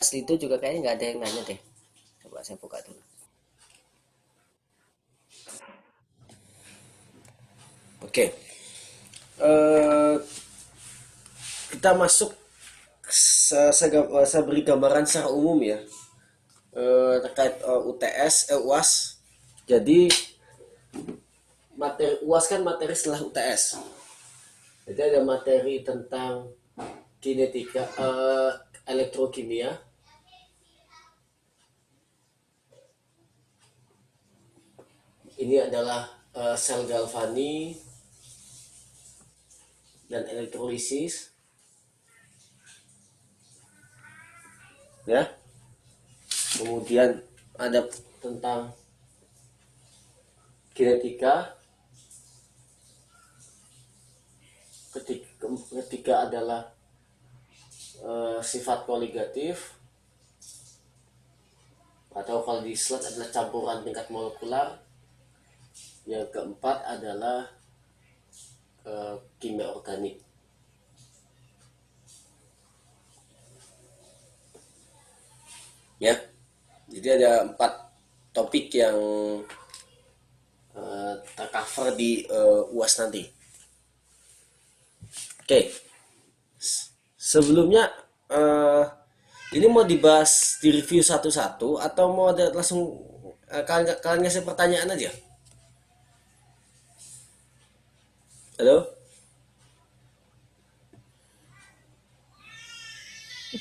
asli itu juga kayaknya nggak ada yang nanya deh. Coba saya buka dulu. Oke, eh, kita masuk. Saya beri gambaran secara umum ya, terkait UTS, UAS. Jadi materi UAS kan materi setelah UTS. Jadi ada materi tentang kinetika, elektrokimia. Ini adalah sel galvani dan elektrolisis, ya. Kemudian ada tentang kinetika. Ketiga adalah sifat koligatif, atau kalau di slide adalah campuran tingkat molekular. Yang keempat adalah kimia organik. Ya, jadi ada 4 topik yang tercover di UAS nanti. Oke, sebelumnya ini mau dibahas di review satu-satu atau mau ada langsung kalian ngasih pertanyaan aja? Halo?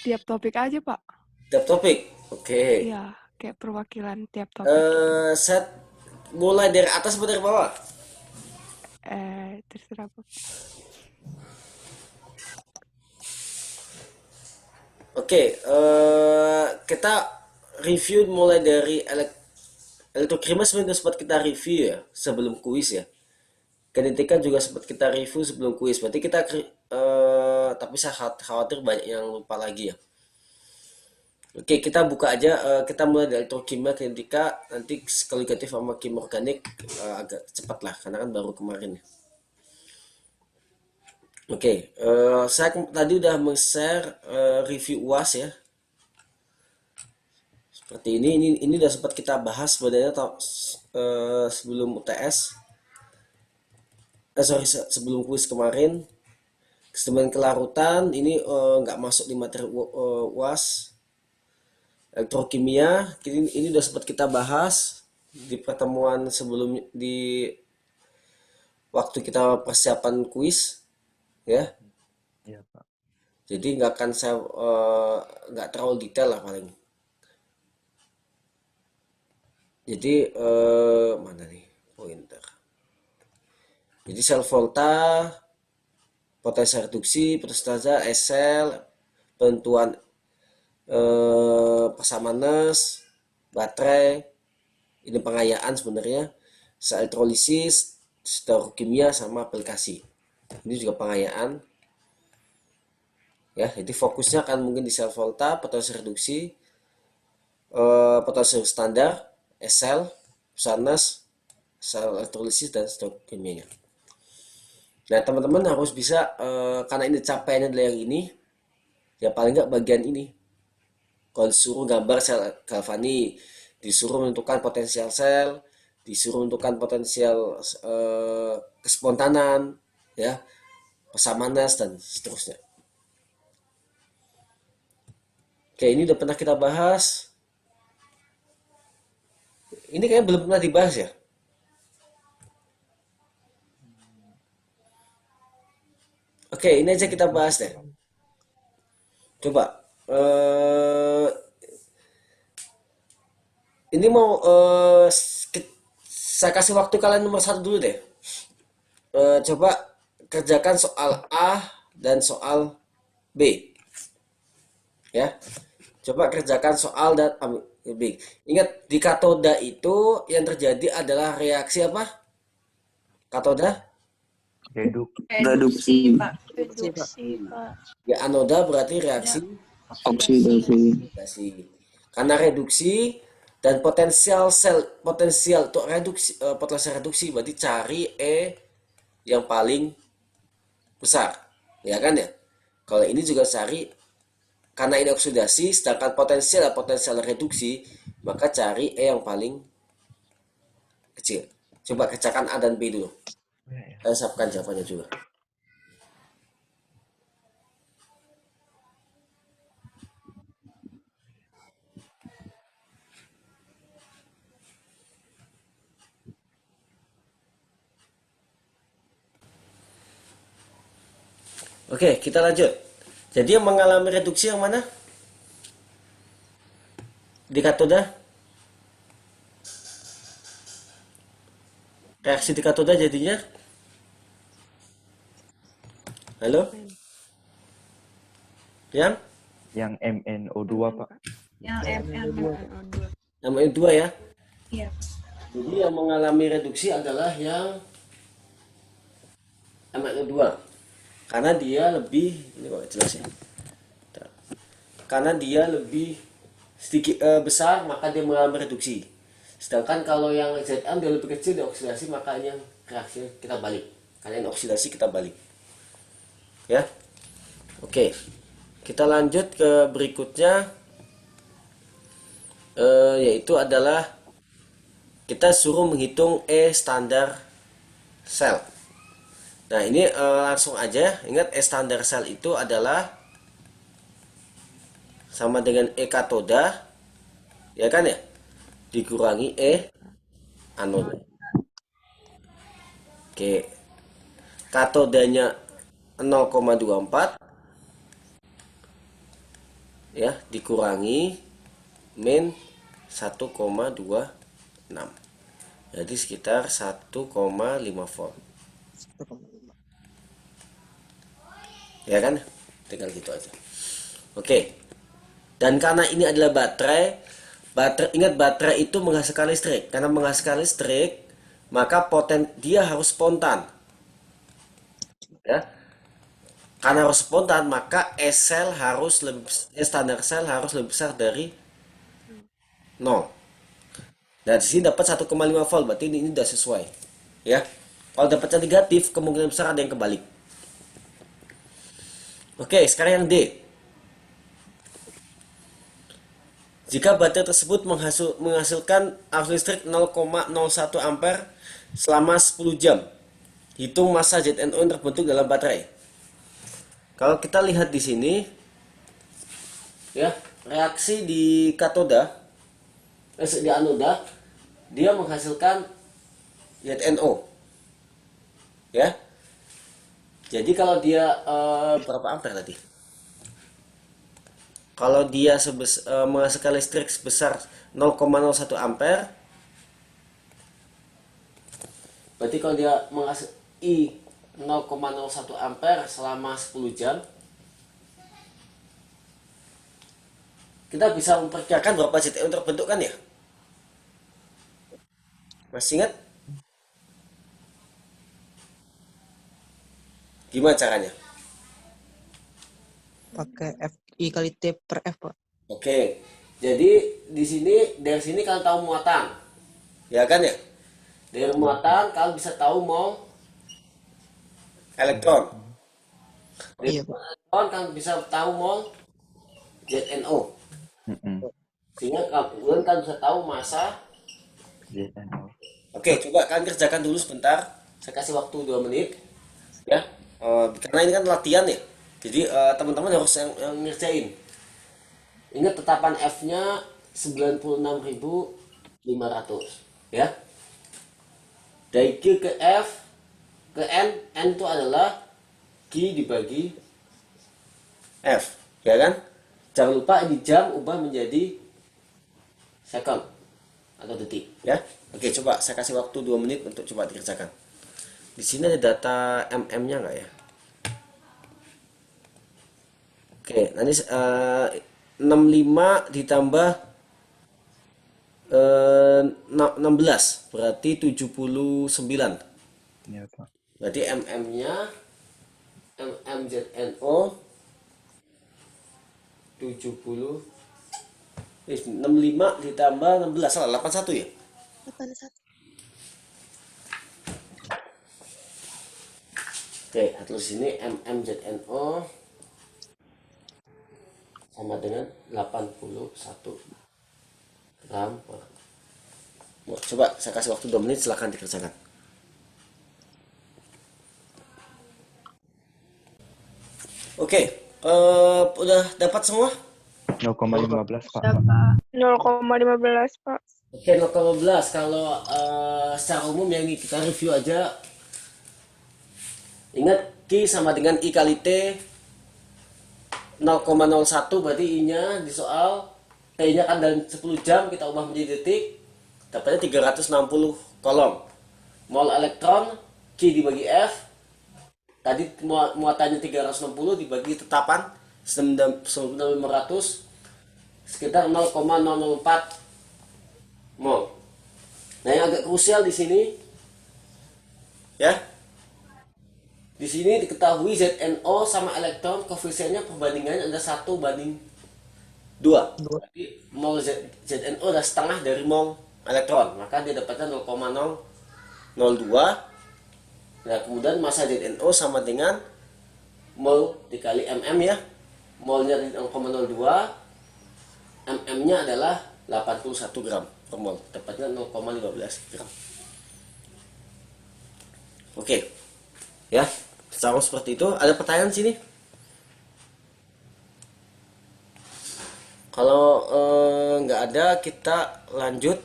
Tiap topik aja, Pak. Tiap topik? Oke. Iya, kayak perwakilan tiap topik gitu. Set mulai dari atas atau dari bawah? Terserah, Pak. Oke, kita review mulai dari elektrokimia. Sebenarnya sempat kita review ya sebelum kuis ya. Kinetika juga sempat kita review sebelum kuis. Berarti kita tapi saya khawatir banyak yang lupa lagi ya. Oke, kita buka aja. Kita mulai dari elektrokimia, kinetika, nanti koligatif sama kimia organik agak cepat lah karena kan baru kemarin ya. Oke, saya tadi udah share review UAS ya. Seperti ini udah sempat kita bahas sebenarnya sebelum UTS. Sorry, sebelum kuis kemarin. Kesemuanya kelarutan ini nggak masuk di materi UAS. Elektrokimia ini udah sempat kita bahas di pertemuan sebelum, di waktu kita persiapan kuis ya. Iya, Pak. Jadi nggak akan saya nggak terlalu detail lah paling. Jadi mana nih pointer? Jadi sel volta, potensi reduksi, prestasa, SL, penentuan persamanas, baterai, ini pengayaan sebenarnya, sel elektrolisis, stereokimia sama aplikasi. Ini juga pengayaan. Ya, jadi fokusnya akan mungkin di sel volta, potensi reduksi, potensi standar, SL, pesanas, sel elektrolisis dan stereokimianya. Nah, teman-teman harus bisa karena ini capaiannya adalah yang ini, ya paling nggak bagian ini. Kalau disuruh gambar sel galvani, disuruh menentukan potensial sel, disuruh menentukan potensial kespontanan, ya, persamanas dan seterusnya. Oke, ini udah pernah kita bahas. Ini kayaknya belum pernah dibahas ya. Oke, ini aja kita bahas deh. Coba. Ini mau saya kasih waktu kalian nomor 1 dulu deh. Coba kerjakan soal A dan soal B. Ya. Coba kerjakan soal dan B. Ingat, di katoda itu yang terjadi adalah reaksi apa? Katoda? Reduksi. Pak. Reduksi, Pak. Ya, anoda berarti Ya, reaksi Oksidasi. oksidasi. Karena reduksi dan potensial untuk reduksi, potensial reduksi berarti cari E yang paling besar, ya kan ya. Kalau ini juga cari karena ini oksidasi, sedangkan potensial reduksi, maka cari E yang paling kecil. Coba kerjakan A dan B dulu. Saya siapkan jawabannya juga. Oke, kita lanjut. Jadi yang mengalami reduksi yang mana? Di katoda? Reaksi di katoda jadinya? Halo? Yang? Yang MnO2 Pak. Yang MN. NO2. Namanya 2 ya. Iya. Jadi yang mengalami reduksi adalah yang MnO2. Karena dia lebih, ini kok jelas ya. Karena dia lebih sedikit besar, maka dia mengalami reduksi. Sedangkan kalau yang Zn dia lebih kecil, dia oksidasi, makanya reaksi kita balik. Karena yang oksidasi kita balik. Ya. Oke. Kita lanjut ke berikutnya, yaitu adalah kita suruh menghitung E standar sel. Nah ini langsung aja, ingat E standar sel itu adalah sama dengan E katoda, ya kan ya, dikurangi E anoda. Oke, katodanya 0,24 ya, dikurangi min 1,26, jadi sekitar 1,5 volt. Ya kan, tinggal gitu aja. Oke, dan karena ini adalah baterai, ingat baterai itu menghasilkan listrik. Karena menghasilkan listrik, maka dia harus spontan. Ya, karena harus spontan, maka E standar sel harus lebih besar dari 0. Nah, di sini dapat 1,5 volt, berarti ini sudah sesuai. Ya, kalau dapatnya negatif, kemungkinan besar ada yang kebalik. Oke, sekarang yang D. Jika baterai tersebut menghasilkan arus listrik 0,01 ampere selama 10 jam, hitung massa ZnO yang terbentuk dalam baterai. Kalau kita lihat di sini, ya, reaksi di katoda, di anoda, dia menghasilkan ZnO, ya. Jadi kalau dia berapa ampere tadi? Kalau dia menghasilkan listrik sebesar 0,01 ampere, berarti kalau dia menghasilkan I 0,01 ampere selama 10 jam, kita bisa memperkirakan berapa ZnO terbentuk kan ya? Masih ingat? Gimana caranya? Pakai FI kali T per F, Pak. Oke, jadi dari sini kalian tahu muatan, ya kan ya? Dari muatan kalian bisa tahu mol elektron. Dari Iya, Pak. elektron kalian bisa tahu mol ZnO. Sehingga kalian bisa tahu massa ZnO. Oke, coba kalian kerjakan dulu sebentar. Saya kasih waktu 2 menit. Ya, karena ini kan latihan ya. Jadi teman-teman harus yang ngerjain. Ingat tetapan F-nya 96.500. Ya. Dari Q ke F ke N itu adalah Q dibagi F. Ya kan? Jangan lupa di jam ubah menjadi second atau detik. Ya. Oke, coba saya kasih waktu 2 menit untuk coba dikerjakan. Di sini ada data mm-nya nggak ya? Oke, nanti 65 ditambah 16 berarti 79. Iya Pak. Berarti mm-nya MMZNO 65 ditambah 16, salah 81 ya? 81. Oke, terus sini MMZNO sama dengan 81 gram per mol. Coba saya kasih waktu 2 menit, silahkan dikerjakan. Oke, udah dapat semua? 0,15 Pak. Dapat. 0,15 Pak. Oke, 0,15. Kalau secara umum yang ini kita review aja. Ingat, Q sama dengan I kali T. 0,01 berarti I-nya di soal. T-nya kan dalam 10 jam, kita ubah menjadi detik. Dapatnya 360 kolom. Mol elektron, Q dibagi F. Tadi muatannya 360 dibagi tetapan 9.500 sekitar 0,004 mol. Nah, yang agak krusial di sini ya. Di sini diketahui ZNO sama elektron koefisiennya perbandingannya ada 1:2. Jadi mol ZNO adalah setengah dari mol elektron, maka dia dapatnya 0,002. Nah, kemudian massa ZNO sama dengan mol dikali mm ya. Molnya 0,02, mm-nya adalah 81 gram per mol, tepatnya 0,15 gram. Oke, ya, sama seperti itu. Ada pertanyaan sini? Kalau nggak ada, kita lanjut.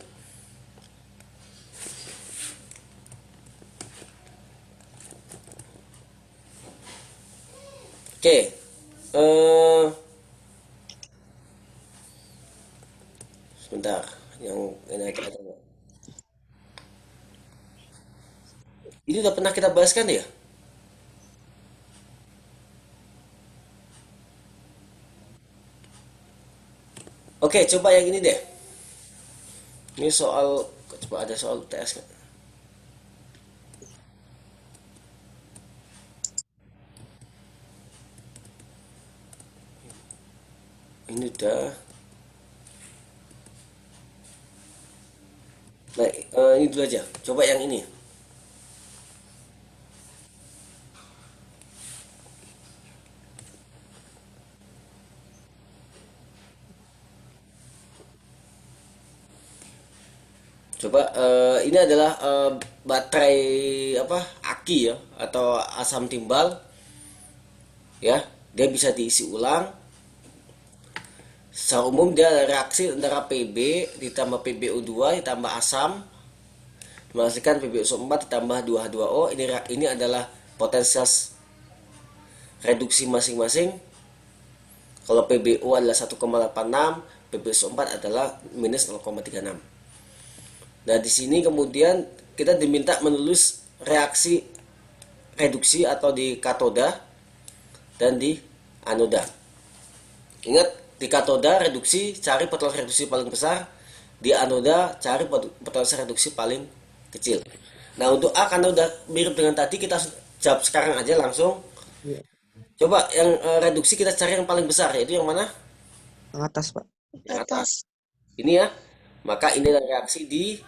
Oke, sebentar, yang ini ada. Ini udah pernah kita bahas kan ya? Oke, coba yang ini deh. Ini soal, coba ada soal UTS kan? Ini udah. Nah, ini dulu aja. Coba yang ini. Coba ini adalah baterai apa? Aki ya atau asam timbal. Ya, dia bisa diisi ulang. Secara umum dia ada reaksi antara Pb ditambah PbO2 ditambah asam menghasilkan PbSO4 ditambah 2H2O. Ini adalah potensial reduksi masing-masing. Kalau PbO adalah 1,86, PbSO4 adalah minus 0,36. Nah, di sini kemudian kita diminta menulis reaksi reduksi atau di katoda dan di anoda. Ingat, di katoda reduksi cari potensial reduksi paling besar, di anoda cari potensial reduksi paling kecil. Nah, untuk A karena udah mirip dengan tadi, kita jawab sekarang aja langsung. Coba yang reduksi kita cari yang paling besar, yaitu yang mana? Yang atas, Pak. Yang atas. Ini ya. Maka ini adalah reaksi di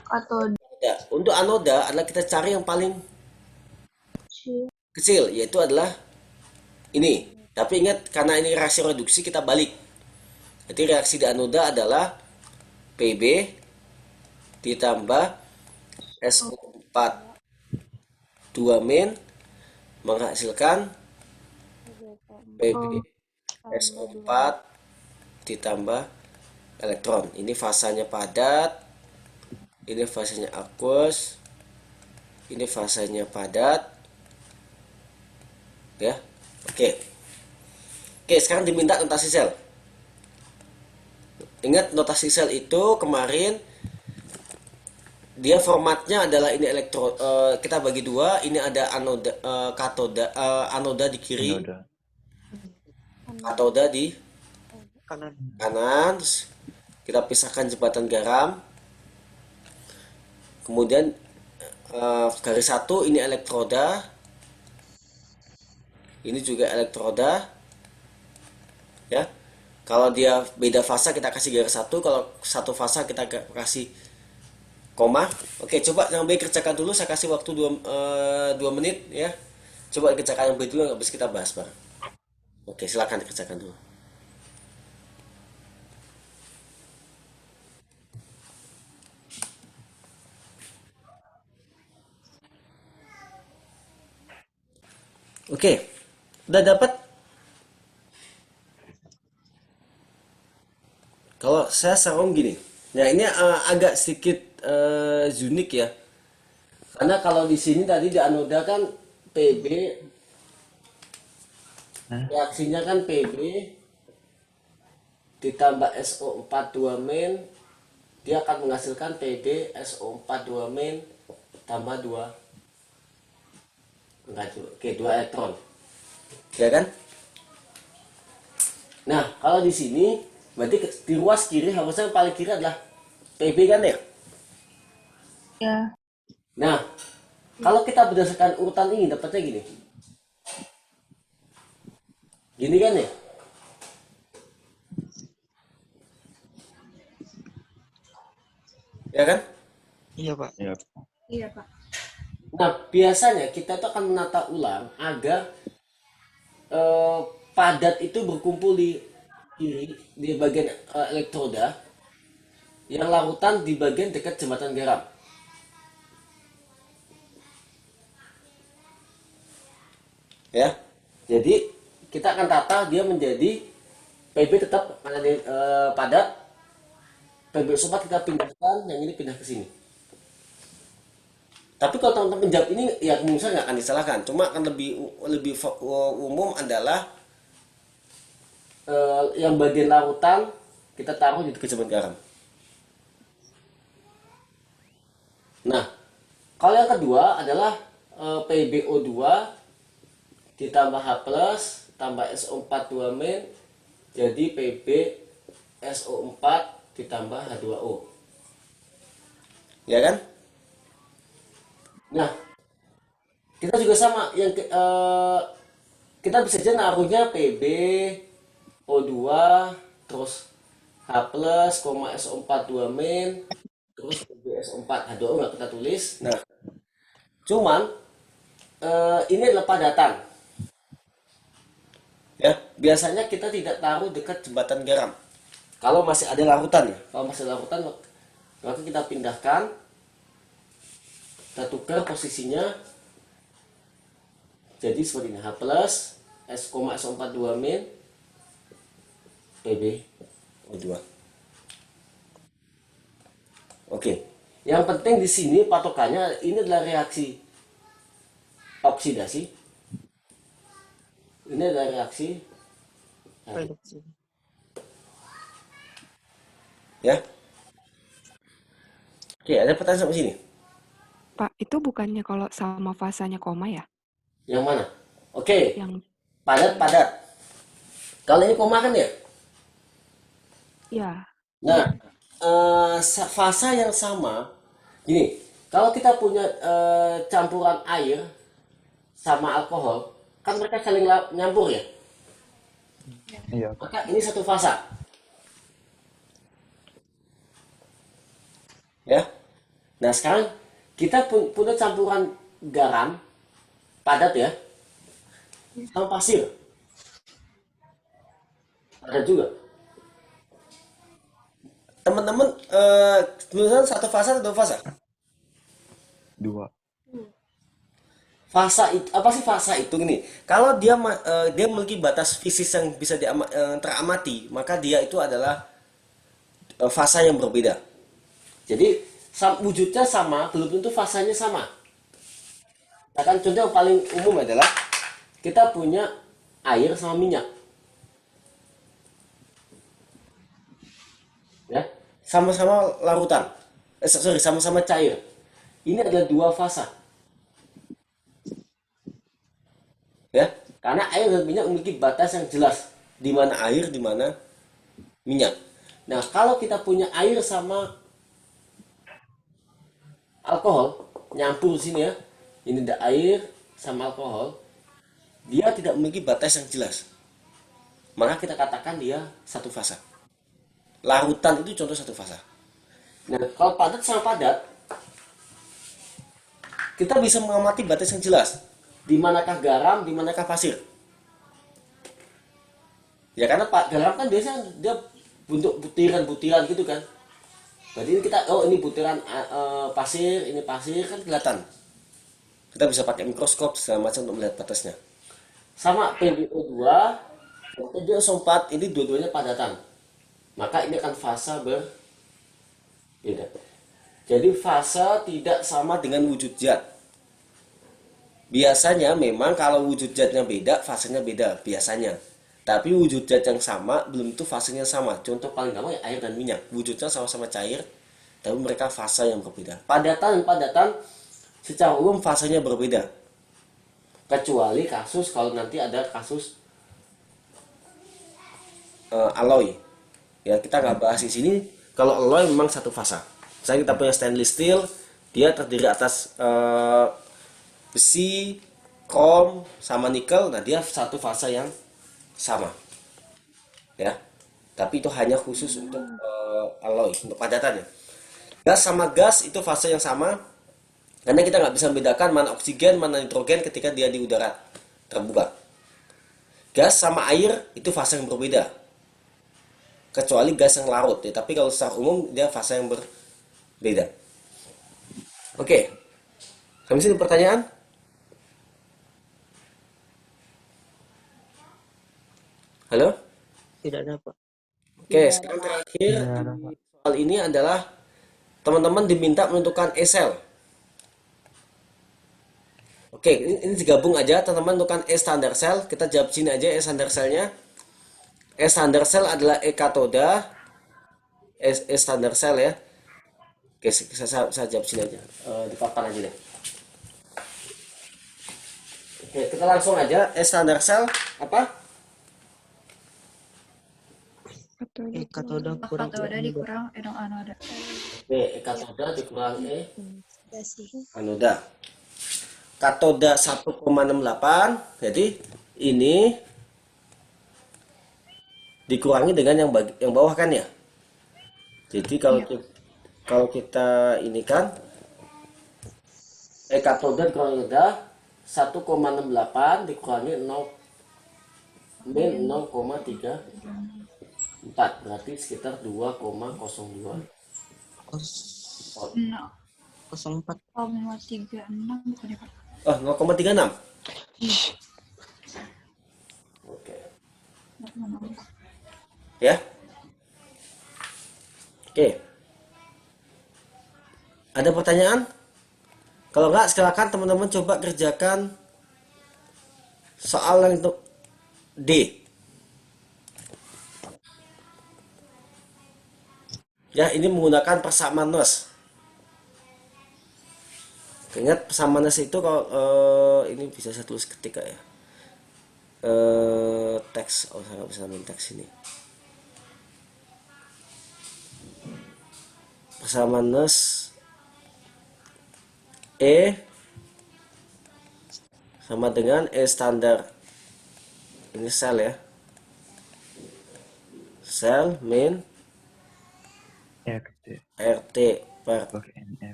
Katoda. Untuk anoda adalah kita cari yang paling kecil, yaitu adalah ini. Tapi ingat, karena ini reaksi reduksi, kita balik. Jadi reaksi di anoda adalah Pb ditambah SO4 2- menghasilkan Pb SO4 ditambah elektron. Ini fasanya padat, ini fasanya aqueous, ini fasanya padat. Ya. Oke, sekarang diminta notasi sel. Ingat, notasi sel itu kemarin dia formatnya adalah ini kita bagi dua. Ini ada anoda, katoda, anoda di kiri, Anoda. katoda di Kanan. kanan. Terus kita pisahkan jembatan garam. Kemudian garis satu ini elektroda, ini juga elektroda. Ya, kalau dia beda fasa kita kasih garis satu, kalau satu fasa kita kasih koma. Oke, coba yang B kerjakan dulu, saya kasih waktu 2 menit ya. Coba kerjakan yang B dulu, habis kita bahas bareng. Oke, silakan dikerjakan dulu. Oke, udah dapat? Kalau saya saran gini, nah ini agak sedikit unik ya, karena kalau di sini tadi di anoda kan PB, reaksinya kan PB ditambah SO42 min, dia akan menghasilkan PB SO42 min tambah 2 enggak juga, oke 2 elektron, ya kan? Nah, kalau di sini berarti di ruas kiri harusnya yang paling kiri adalah PB kan ya? Ya. Nah, kalau kita berdasarkan urutan ini dapatnya gini. Gini kan ya? Ya kan? Iya, Pak. Iya. Iya, Pak. Nah, biasanya kita tuh akan menata ulang agar eh, padat itu berkumpul di kiri, di bagian elektroda, yang larutan di bagian dekat jembatan garam. Ya, jadi kita akan tata dia menjadi PB tetap padat, PB sobat kita pindahkan, yang ini pindah ke sini. Tapi kalau teman-teman jawab ini ya kemungkinan nggak akan disalahkan. Cuma akan lebih lebih umum adalah yang bagian larutan kita taruh di dekat jembatan garam. Nah, kalau yang kedua adalah PbO2 ditambah H plus tambah SO42 min jadi Pb SO4 ditambah H2O. Ya kan? Nah, kita juga sama yang kita bisa aja naruhnya Pb O2 terus H plus, SO42 min terus Pb SO4 H2O nggak kita tulis. Nah, cuman ini adalah padatan. Ya, biasanya kita tidak taruh dekat jembatan garam. Kalau masih ada larutan ya, kalau masih ada larutan maka kita pindahkan, kita tukar posisinya jadi seperti ini. H plus, SO42 min, PB O2. Oke, yang penting di sini patokannya ini adalah reaksi oksidasi. Ini adalah reaksi Reduksi. ya. Oke, ada pertanyaan sampai sini. Pak, itu bukannya kalau sama fasanya koma ya? Yang mana? Oke, Yang padat. Kalau ini koma kan ya? ya, Nah, fasa yang sama, gini, kalau kita punya campuran air sama alkohol, kan mereka saling nyampur ya? Iya, Pak. Maka ini satu fasa. Ya. Nah, sekarang kita punya campuran garam padat ya, sama pasir. Padat juga. Teman-teman, menurut satu fasa atau dua fasa? 2. Fasa itu apa sih fasa itu gini? Kalau dia memiliki batas fisik yang bisa teramati, maka dia itu adalah fasa yang berbeda. Jadi wujudnya sama, belum tentu fasanya sama. Nah, contoh yang paling umum adalah kita punya air sama minyak. Ya, sama-sama larutan. Sama-sama cair. Ini adalah dua fasa. Ya, karena air dan minyak memiliki batas yang jelas di mana air, di mana minyak. Nah, kalau kita punya air sama alkohol nyampur sini ya, ini ada air sama alkohol, dia tidak memiliki batas yang jelas. Maka kita katakan dia satu fasa. Larutan itu contoh satu fasa. Nah, kalau padat sama padat, kita bisa mengamati batas yang jelas. Di manakah garam, di manakah pasir. Ya karena Pak garam kan biasanya dia bentuk butiran-butiran gitu kan. Berarti ini kita, oh ini butiran pasir, ini pasir kan kelihatan. Kita bisa pakai mikroskop segala macam untuk melihat batasnya. Sama PbO2 dan PbO4 ini dua-duanya padatan. Maka ini akan fase berbeda. Jadi fase tidak sama dengan wujud zat. Biasanya memang kalau wujud zatnya beda, fasenya beda biasanya. Tapi wujud zat yang sama belum tentu fasenya sama. Contoh paling gampang ya air dan minyak. Wujudnya sama-sama cair, tapi mereka fase yang berbeda. Padatan secara umum fasenya berbeda. Kecuali kasus kalau nanti ada kasus alloy. Ya kita nggak bahas di sini. Kalau alloy memang satu fase. Misalnya kita punya stainless steel, dia terdiri atas besi, krom, sama nikel. Nah dia satu fase yang sama. Ya. Tapi itu hanya khusus untuk alloy, untuk padatannya. Gas sama gas itu fase yang sama. Karena kita nggak bisa membedakan mana oksigen, mana nitrogen ketika dia di udara terbuka. Gas sama air itu fase yang berbeda. Kecuali gas yang larut. Ya. Tapi kalau secara umum dia fase yang berbeda. Oke. Sampai sini pertanyaan? Halo? Tidak ada, Pak. Oke, sekarang terakhir soal ini adalah teman-teman diminta menentukan E-cell. Oke, ini digabung aja, teman-teman menentukan E standar cell. Kita jawab sini aja E standar cellnya. E standar cell adalah E katoda. E standar cell ya. Oke, saya jawab sini aja. Di papan aja deh. Oke, kita langsung aja. E standar cell apa? Katoda kurang Katoda dikurang anoda. Oke, E katoda dikurang E anoda. Katoda 1,68. Jadi ini dikurangi dengan yang bawah kan ya. Jadi kalau kita ini kan katoda dikurangi anoda 1,68 dikurangi 0,34 berarti sekitar 2,02. 04. 0,36 bukan ya, Pak? Oh, 0,36. Oke. Ya. Oke. Ada pertanyaan? Kalau enggak, silakan teman-teman coba kerjakan soal yang untuk D. Ya, ini menggunakan persamaan Nernst. Ingat persamaan Nernst itu kalau ini bisa saya tulis ketika ya. Teks, oh saya nggak bisa nambahin teks ini. Persamaan Nernst E sama dengan E standar. Ini sel ya. Sel min RT per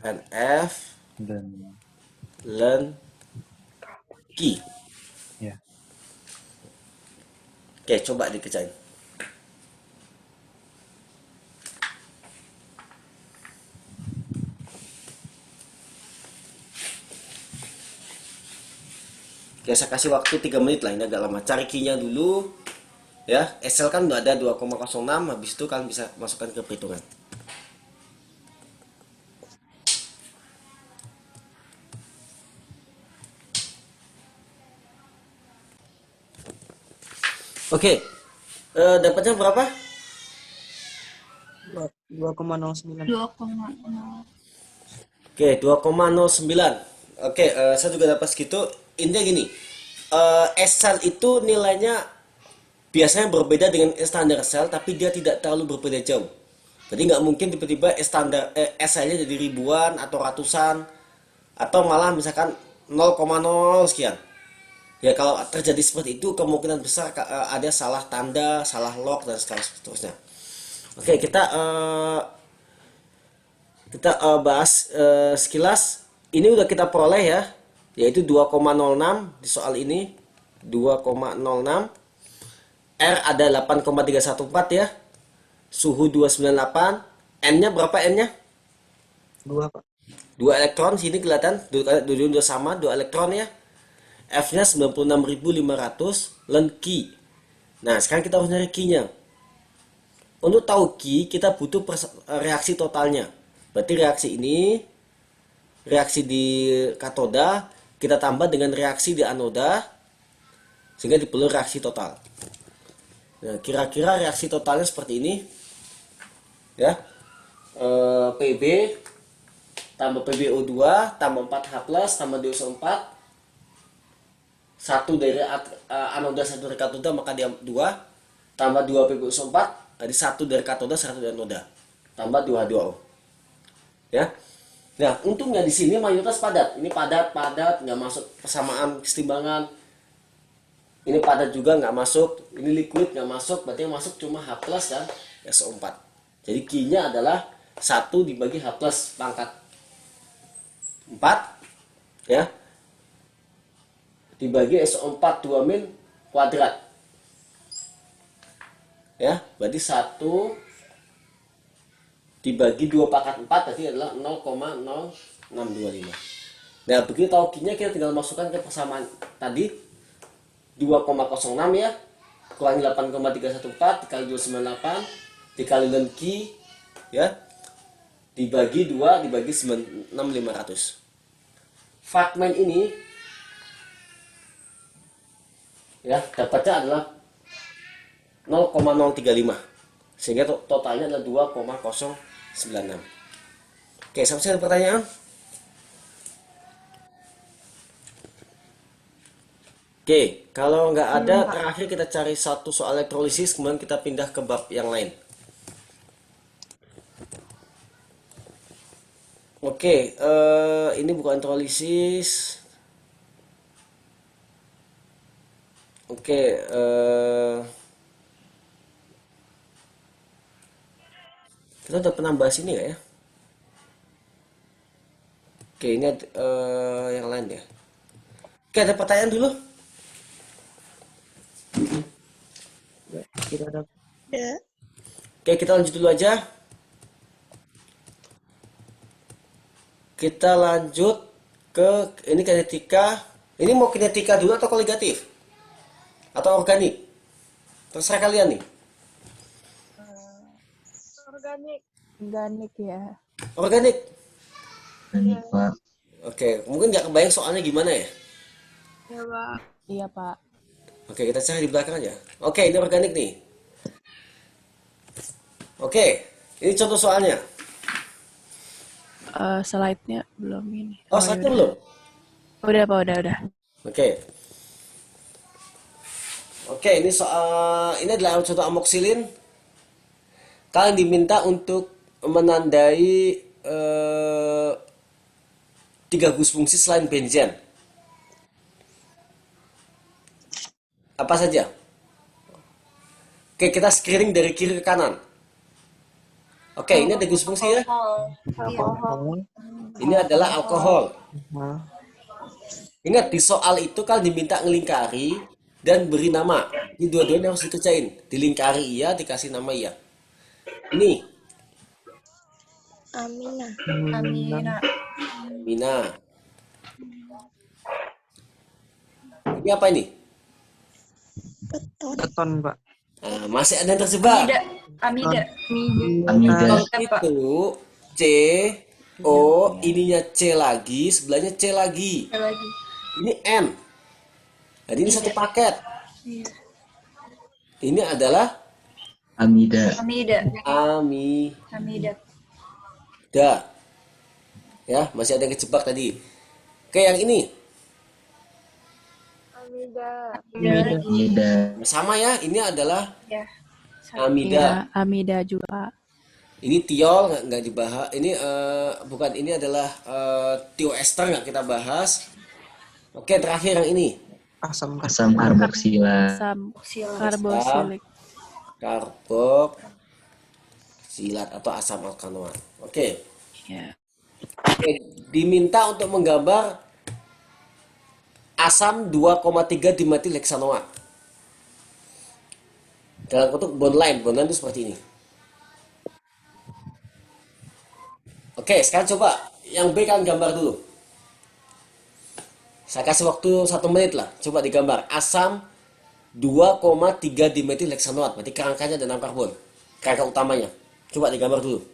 NF dan ln Q. ya. Oke, coba dikerjain. Oke, saya kasih waktu 3 menit lah, ini agak lama. Cari key-nya dulu. Ya, Excel kan udah ada 2,06, habis itu kalian bisa masukkan ke perhitungan. Oke, dapatnya berapa? 2,09. 2,0. Oke, 2,09. Oke, saya juga dapat segitu. Intinya gini, S-cell itu nilainya biasanya berbeda dengan standar cell, tapi dia tidak terlalu berbeda jauh. Jadi nggak mungkin tiba-tiba S-cellnya jadi ribuan atau ratusan, atau malah misalkan 0,0 sekian. Ya kalau terjadi seperti itu kemungkinan besar ada salah tanda, salah log dan seterusnya. Oke, kita bahas sekilas. Ini udah kita peroleh ya, yaitu 2,06 di soal ini, 2,06. R ada 8,314 ya. Suhu 298. N-nya berapa N-nya? 2, Pak. 2 elektron, sini kelihatan dua sama 2 elektron ya. F-nya 96.500, Learn key. Nah, sekarang kita harus nyari key-nya. Untuk tahu key, kita butuh reaksi totalnya. Berarti reaksi ini, reaksi di katoda, kita tambah dengan reaksi di anoda, sehingga diperoleh reaksi total. Nah, kira-kira reaksi totalnya seperti ini. Ya. PB tambah PbO2 tambah 4H+, tambah DO4. Satu dari anoda, satu dari katoda, maka dia 2. Tambah 2 PbO4. Tadi 1 dari katoda, 1 dari anoda. Tambah 2H2O. Ya. Nah, untungnya di sini mayoritas padat. Ini padat, nggak masuk persamaan kesetimbangan. Ini padat juga nggak masuk. Ini liquid nggak masuk. Berarti yang masuk cuma H+ dan SO4. Jadi Q-nya adalah 1 dibagi H+ pangkat 4. Ya. Dibagi SO4 2 min kuadrat. Ya, berarti 1 dibagi 2 pangkat 4 berarti adalah 0,0625. Nah, begitu tahu Q-nya, kita tinggal masukkan ke persamaan tadi 2,06 ya, kurangi 8,314 dikali 298 dikali Learn Q ya, dibagi 2 dibagi 96.500. Fragmen ini ya dapatnya adalah 0,035, sehingga totalnya adalah 2,096. Oke, sampai ada pertanyaan? Oke, kalau nggak ada, terakhir kita cari satu soal elektrolisis, kemudian kita pindah ke bab yang lain. Oke, ini bukan elektrolisis. Oke, kita udah pernah bahas ini nggak ya? Oke, ini yang lain ya. Oke, ada pertanyaan dulu? Tidak ada. Ya. Oke, kita lanjut dulu aja. Kita lanjut ke ini kinetika. Ini mau kinetika dulu atau koligatif? Atau organik? Terserah kalian nih. Organik. Organik ya. Organik. Ini Pak. Oke, mungkin nggak kebayang soalnya gimana ya? Ya, Pak. Iya, Pak. Oke, kita cari di belakang aja. Oke, ini organik nih. Oke, ini contoh soalnya. Slide-nya belum ini. Oh, slide-nya belum? Udah, Pak, udah. Oke. Oke, ini soal ini adalah contoh amoksilin. Kalian diminta untuk menandai 3 gus fungsi selain benzen. Apa saja? Oke, kita screening dari kiri ke kanan. Oke, ini ada gus fungsi ya. Alkohol. Ini adalah alkohol. Nah, Ingat, di soal itu kalian diminta ngelingkari dan beri nama. Ini dua-duanya harus dikerjain. Dilingkari iya, dikasih nama iya. Ini Amina. Amina. Mina. Ini apa ini? Keton. keton, Pak. Nah, masih ada yang terjebak. Amida. Amida. Itu C, O, ininya C lagi, sebelahnya C lagi. Lagi. Ini N. Jadi ini satu paket. Iya. Ini adalah Amida. Amida. amida. Amida. Ya, masih ada yang kejebak tadi. Oke, yang ini. Amida. Amida. Sama ya, ini adalah Ya. amida. Iya, Amida juga. Ini tiol nggak dibahas. Ini bukan, ini adalah tioester nggak kita bahas. Oke, terakhir yang ini. Asam. Asam karboksila. Asam Sila. karboksilik. Karboksilat atau asam alkanoat. Oke. Ya. Oke, diminta untuk menggambar asam 2,3 dimetilheksanoat. Dalam bentuk bond line itu seperti ini. Oke, sekarang coba yang B kalian gambar dulu. Saya kasih waktu 1 menit lah. Coba digambar asam 2,3 dimetil heksanoat. Berarti kerangkanya ada 6 karbon. Kerangka utamanya. Coba digambar dulu.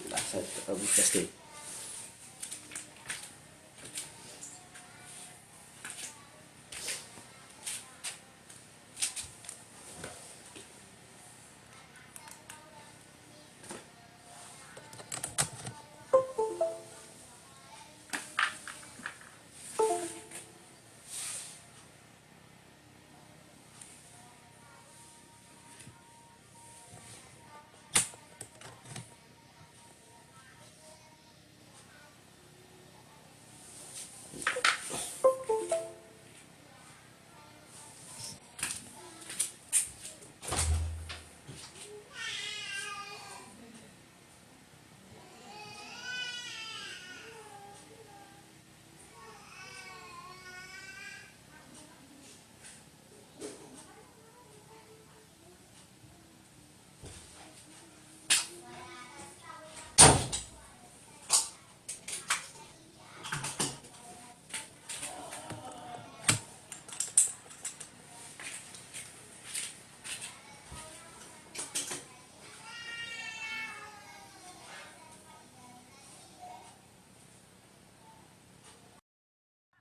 Nah, saya testing.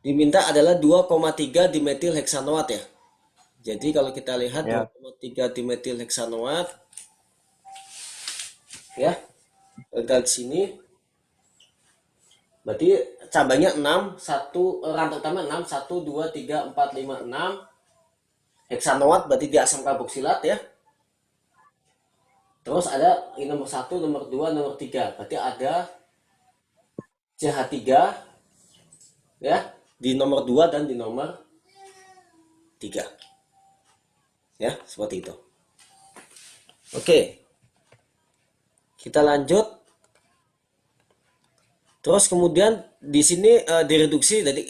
Diminta adalah 2,3 dimetil heksanoat ya. Jadi kalau kita lihat Ya. 2,3 dimetil heksanoat ya. Dari sini berarti cabangnya 6, rantai utama 6, 1, 2, 3, 4, 5, 6. Heksanoat berarti di asam karboksilat ya. Terus ada ini nomor 1, nomor 2, nomor 3. Berarti ada CH3 ya di nomor 2 dan di nomor 3. Ya, seperti itu. Oke. Kita lanjut. Terus kemudian di sini direduksi, jadi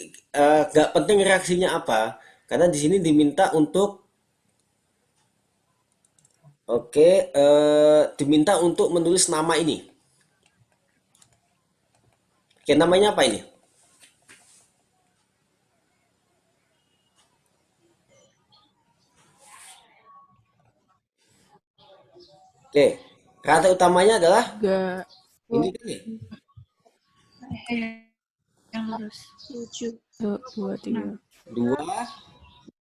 nggak penting reaksinya apa, karena di sini diminta untuk diminta untuk menulis nama ini. Oke, namanya apa ini? Oke, rantai utamanya adalah Gak. ini kan ya? Yang harus 7. 2,3. 2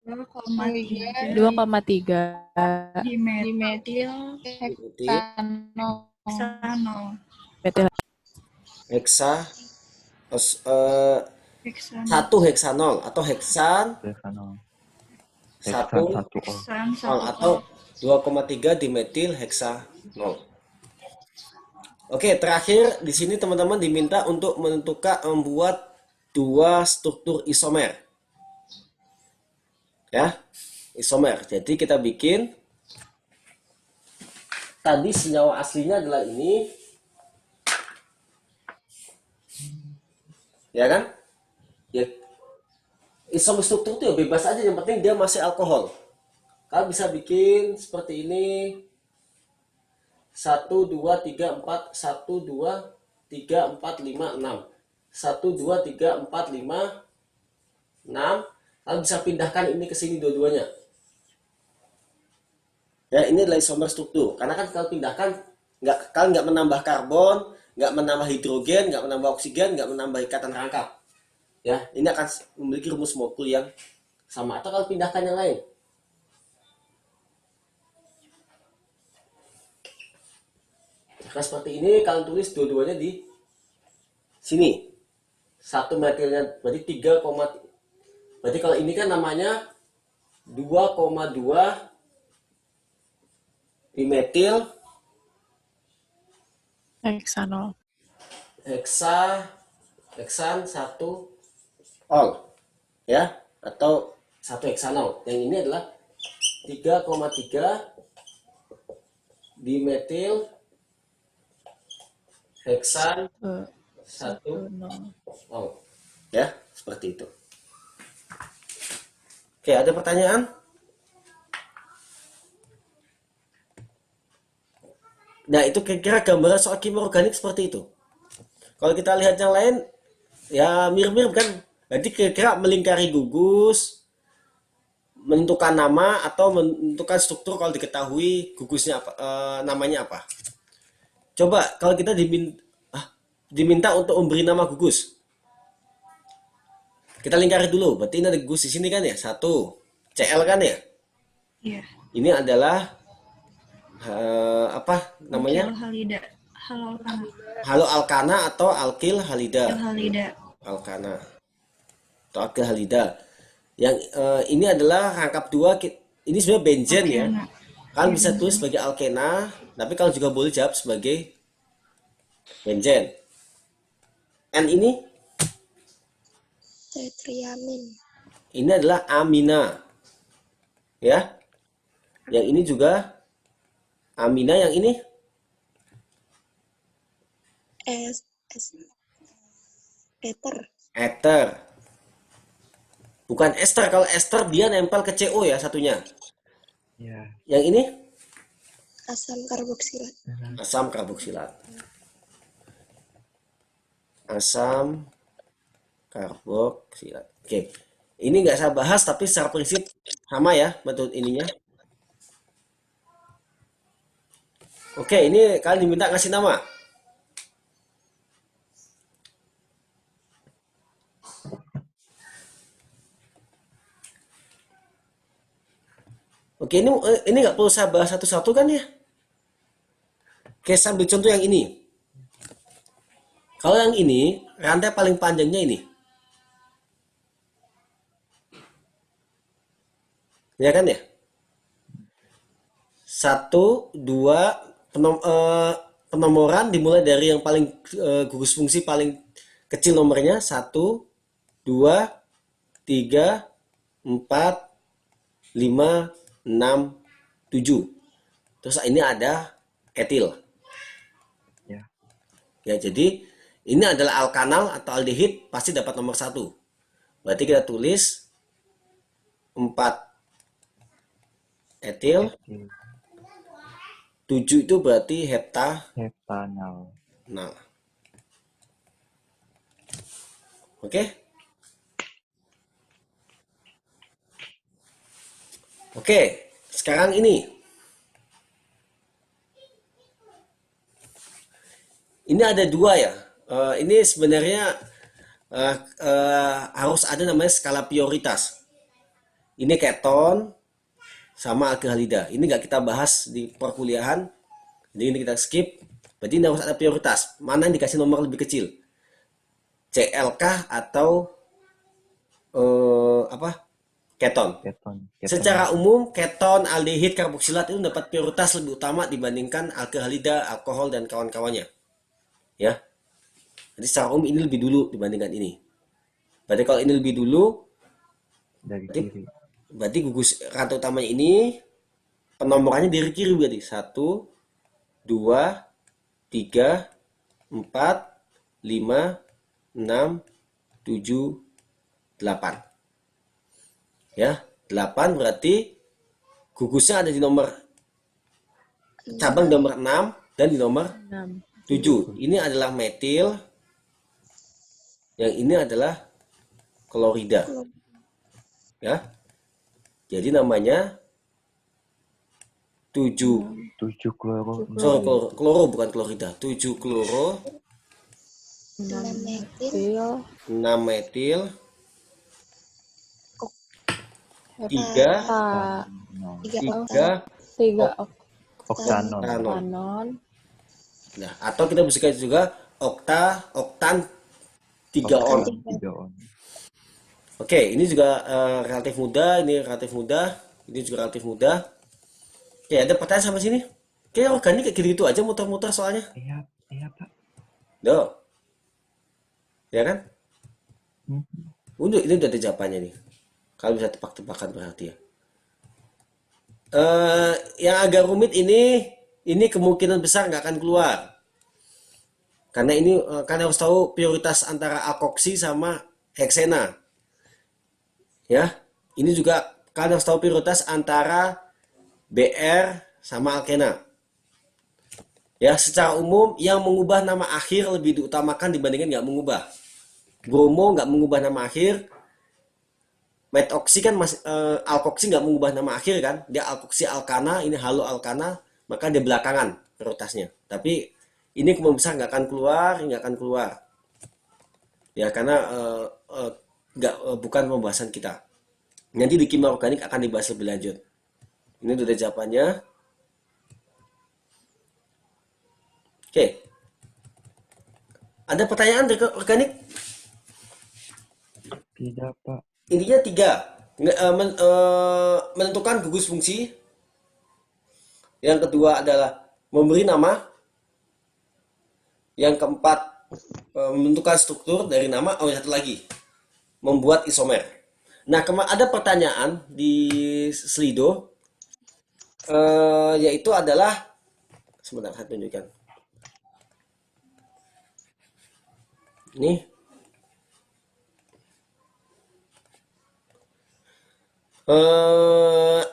2,3 dimetil dimetil heksanol. metil. heksa Heksan 1 heksanol atau heksan Heksanol. 1 Heksan 1 O. heksan ol atau 2,3 dimetil heksanol. Oke, terakhir di sini teman-teman diminta untuk membuat 2 struktur isomer. Ya, isomer. Jadi kita bikin tadi senyawa aslinya adalah ini. Ya kan? Ya, isomer struktur itu ya bebas aja, yang penting dia masih alkohol. Kalian bisa bikin seperti ini. 1, 2, 3, 4, 1, 2, 3, 4, 5, 6. 1, 2, 3, 4, 5, 6. Kalian bisa pindahkan ini ke sini dua-duanya. Ya, ini adalah isomer struktur. Karena kan kalau pindahkan, kalian nggak menambah karbon, nggak menambah hidrogen, nggak menambah oksigen, nggak menambah ikatan rangkap. Ya, ini akan memiliki rumus molekul yang sama. Atau kalau pindahkan yang lain. Nah, seperti ini kalian tulis dua-duanya di sini. 1 metilnya berarti 3, berarti kalau ini kan namanya 2,2 dimetil Heksanol. heksan 1 ol ya, atau 1 heksanol. Yang ini adalah 3,3 dimetil heksan 1, 0. nol. Ya, seperti itu. Oke, ada pertanyaan? Nah, itu kira-kira gambaran soal kimia organik seperti itu. Kalau kita lihat yang lain, ya mirip-mirip kan. Berarti kira-kira melingkari gugus, menentukan nama atau menentukan struktur kalau diketahui gugusnya apa, namanya apa. Coba kalau kita diminta untuk memberi nama gugus. Kita lingkari dulu. Berarti ini ada gugus di sini kan ya? 1, Cl kan ya? Iya. Ini adalah apa namanya? Alkyl halida. Halo alkana. Halo alkana atau alkil halida. Alkyl halida. Alkana atau alkil halida. Yang ini adalah rangkap 2. Ini sebenarnya benzen ya. Alkena. Kalian bisa tulis sebagai alkena, tapi kalian juga boleh jawab sebagai benzen. N ini Tetriamin. ini adalah amina. Ya. Yang ini juga amina, yang ini S. Ether. ether. Bukan ester. Kalau ester dia nempel ke CO ya satunya. Ya. Yang ini Asam karboksilat. asam karboksilat. Asam karboksilat. Oke. Ini nggak saya bahas tapi secara prinsip sama ya metode ininya. Oke, ini kalian diminta ngasih nama. Oke, ini nggak perlu saya bahas satu-satu kan ya? Oke, saya ambil contoh yang ini. Kalau yang ini, rantai paling panjangnya ini. Ya kan ya? 1, 2, penomoran dimulai dari yang paling gugus fungsi paling kecil nomornya. 1, 2, 3, 4, 5, 6, 7. Terus ini ada etil. Ya. Ya, jadi ini adalah alkanal atau aldehid, pasti dapat nomor 1. Berarti kita tulis 4 etil, 7 itu berarti Hetanal. Nah. Oke? Oke, sekarang ini. Ini ada 2 ya. Ini sebenarnya harus ada namanya skala prioritas. Ini keton sama alkilhalida. Ini nggak kita bahas di perkuliahan. Jadi ini kita skip. Berarti ini harus ada prioritas. Mana yang dikasih nomor lebih kecil? CL atau apa? Keton. Keton. Secara umum, keton, aldehid, karboksilat itu dapat prioritas lebih utama dibandingkan alkilhalida, alkohol, dan kawan-kawannya. Ya. Jadi secara umum ini lebih dulu dibandingkan ini. Berarti kalau ini lebih dulu, Dari kiri. berarti gugus rantai utamanya ini penomorannya dari kiri berarti 1, 2, 3, 4, 5, 6, 7, 8. Ya, 8 berarti gugusnya ada di nomor cabang nomor 6 dan di nomor 6. 7. Ini adalah metil. Yang ini adalah klorida. Ya. Jadi namanya 7. 7 kloro. Sorry, kloro bukan klorida. 7 kloro, 6 metil. 6 metil, 3 3 3 Oktanon. oktanon. Nah, atau kita bisa juga oktan 3 on. 3 on. Oke, ini juga relatif mudah, ini relatif mudah, ini juga relatif mudah. Oke, ada pertanyaan sampai sini? Kayak organik kayak gitu-gitu aja muter-muter soalnya. Iya, iya Pak. Duh. Ya kan? Hmm. Ini udah ada jawabannya nih. Kalian bisa tebak-tebakan berarti ya. Yang agak rumit ini kemungkinan besar nggak akan keluar. Karena ini kalian harus tahu prioritas antara alkoksi sama heksena. Ya, ini juga kalian harus tahu prioritas antara BR sama alkena. Ya, secara umum yang mengubah nama akhir lebih diutamakan dibandingkan nggak mengubah. Bromo nggak mengubah nama akhir. Metoksi kan alkoksi nggak mengubah nama akhir kan, dia alkoksi alkana, ini halo alkana, maka dia belakangan prioritasnya. Tapi ini kemungkinan besar nggak akan keluar, ya karena bukan pembahasan kita. Nanti di kimia organik akan dibahas lebih lanjut. Ini udah jawabannya. Oke, ada pertanyaan dari organik? Tidak, Pak. Intinya 3. Menentukan gugus fungsi. Yang kedua adalah memberi nama. Yang keempat, menentukan struktur dari nama. Oh, satu lagi, membuat isomer. Nah, ada pertanyaan di Slido, yaitu adalah, sebentar saya tunjukkan. Ini.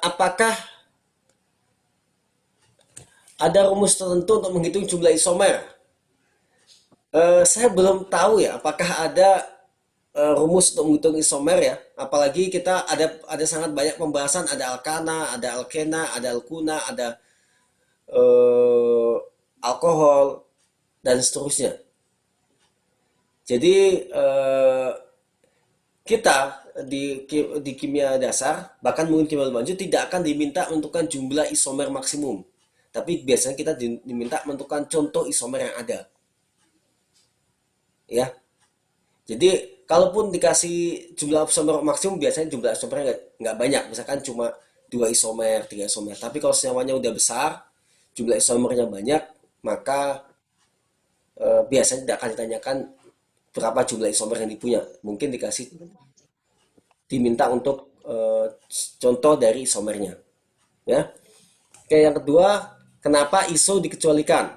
Apakah ada rumus tertentu untuk menghitung jumlah isomer? Saya belum tahu ya, apakah ada rumus untuk menghitung isomer ya. Apalagi kita ada sangat banyak pembahasan, ada alkana, ada alkena, ada alkuna, ada alkohol dan seterusnya. Jadi kita di kimia dasar, bahkan mungkin kimia lanjut, tidak akan diminta menentukan jumlah isomer maksimum. Tapi biasanya kita diminta menentukan contoh isomer yang ada. Ya. Jadi kalaupun dikasih jumlah isomer maksimum, biasanya jumlah isomernya nggak banyak. Misalkan cuma 2 isomer, 3 isomer. Tapi kalau senyawanya udah besar, jumlah isomernya banyak, maka biasanya tidak akan ditanyakan berapa jumlah isomer yang dipunya. Mungkin diminta untuk contoh dari isomernya. Ya. Oke, yang kedua, kenapa iso dikecualikan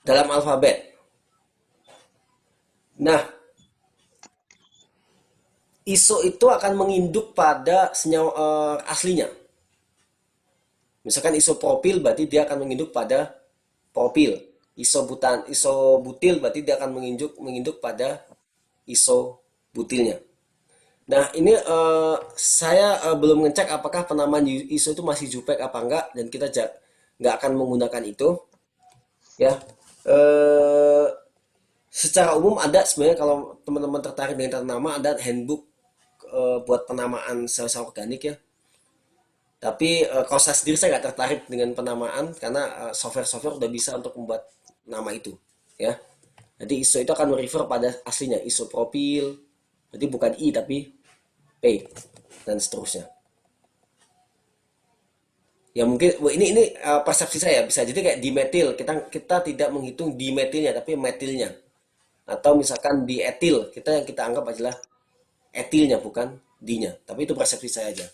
dalam alfabet? Nah, iso itu akan menginduk pada senyawa aslinya. Misalkan isopropil berarti dia akan menginduk pada propil. Isobutil berarti dia akan menginduk pada isobutilnya. Nah, ini saya belum ngecek apakah penamaan iso itu masih JUPEC apa enggak, dan kita nggak akan menggunakan itu. Ya, secara umum ada sebenarnya, kalau teman-teman tertarik dengan tata nama, ada handbook buat penamaan sel-sel organik ya. Tapi kalau saya sendiri saya nggak tertarik dengan penamaan karena software-software udah bisa untuk membuat nama itu, ya. Jadi iso itu akan merefer pada aslinya, isopropil, berarti bukan I tapi P dan seterusnya. Ya mungkin ini persepsi saya, bisa jadi kayak dimetil, kita tidak menghitung dimetilnya tapi metilnya. Atau misalkan dietil, yang kita anggap adalah etilnya bukan dinya, tapi itu persepsi saya aja.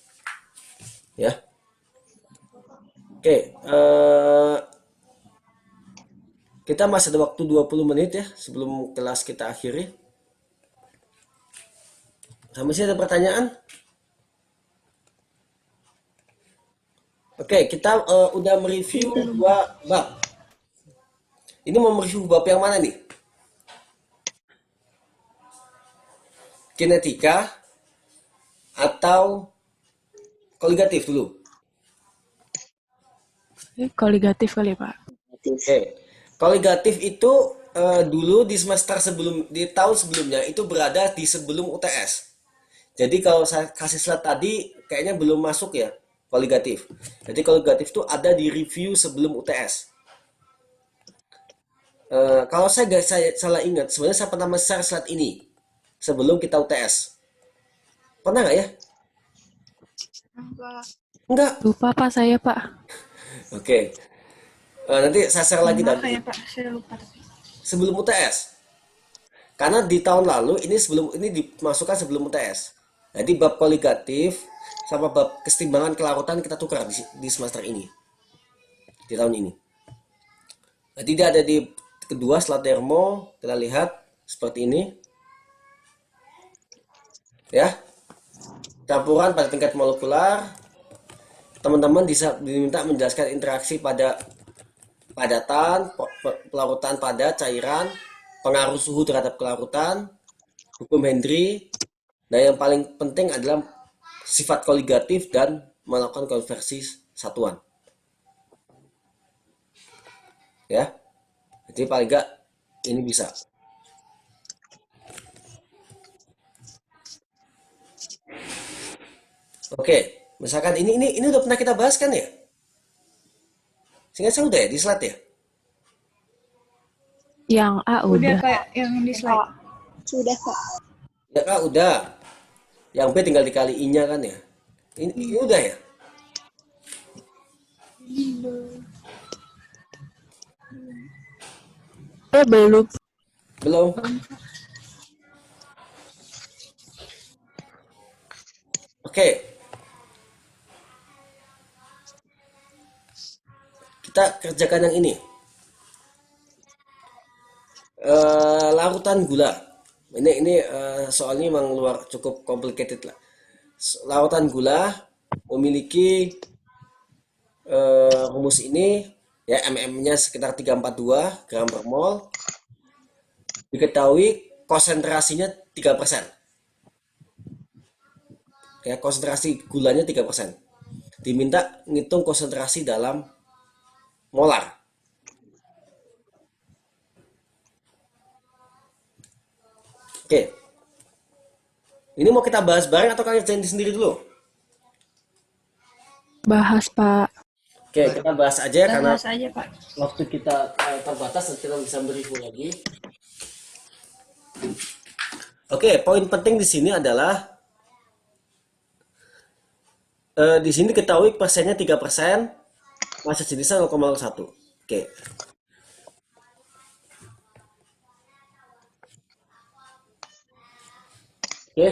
Ya. Oke, kita masih ada waktu 20 menit ya sebelum kelas kita akhiri. Sampai sini ada pertanyaan? Oke, kita udah mereview 2 bab. Ini mau mereview bab yang mana nih? Kinetika atau koligatif dulu? Koligatif kali, Pak. Oke. Koligatif itu dulu di tahun sebelumnya itu berada di sebelum UTS. Jadi kalau saya kasih slide tadi kayaknya belum masuk ya koligatif. Jadi koligatif itu ada di review sebelum UTS. Kalau saya salah ingat, sebenarnya saya pernah share slide ini sebelum kita UTS. Pernah nggak ya? Enggak. Lupa, Pak, saya, Pak. Oke. Nanti saya share lagi Maaf tadi. ya Pak, saya lupa tapi. Sebelum UTS. Karena di tahun lalu ini dimasukkan sebelum UTS. Jadi bab koligatif sama bab kesetimbangan kelarutan kita tukar di semester ini. Di tahun ini. Nah, tidak ada di kedua setelah termo. Kita lihat seperti ini. Ya, campuran pada tingkat molekular. Teman-teman diminta menjelaskan interaksi pada padatan, pelarutan pada cairan, pengaruh suhu terhadap kelarutan, hukum Hendry. Nah, yang paling penting adalah sifat koligatif dan melakukan konversi satuan. Ya, jadi paling enggak ini bisa. Oke, misalkan ini udah pernah kita bahas kan ya? Seingat saya udah ya di slide ya? Yang A Udah udah. Kak yang di slide. Sudah, Pak. Ya kak udah. Yang B tinggal dikali I-nya kan ya? Ini udah ya? Belum. Belum? Oke. Kita kerjakan yang ini. Larutan gula. Ini soalnya memang cukup complicated lah. Larutan gula memiliki rumus ini ya, MM-nya sekitar 342 gram per mol. Diketahui konsentrasinya 3%. Ya, konsentrasi gulanya 3%. Diminta ngitung konsentrasi dalam molar. Oke. Ini mau kita bahas bareng atau kalian kerjain sendiri dulu? Bahas, Pak. Oke, kita bahas aja Kita karena bahas aja Pak. waktu kita terbatas dan kita bisa mereview lagi. Oke, poin penting di sini adalah di sini ketahui persennya 3%, massa jenisnya 0,01. Oke. Oke.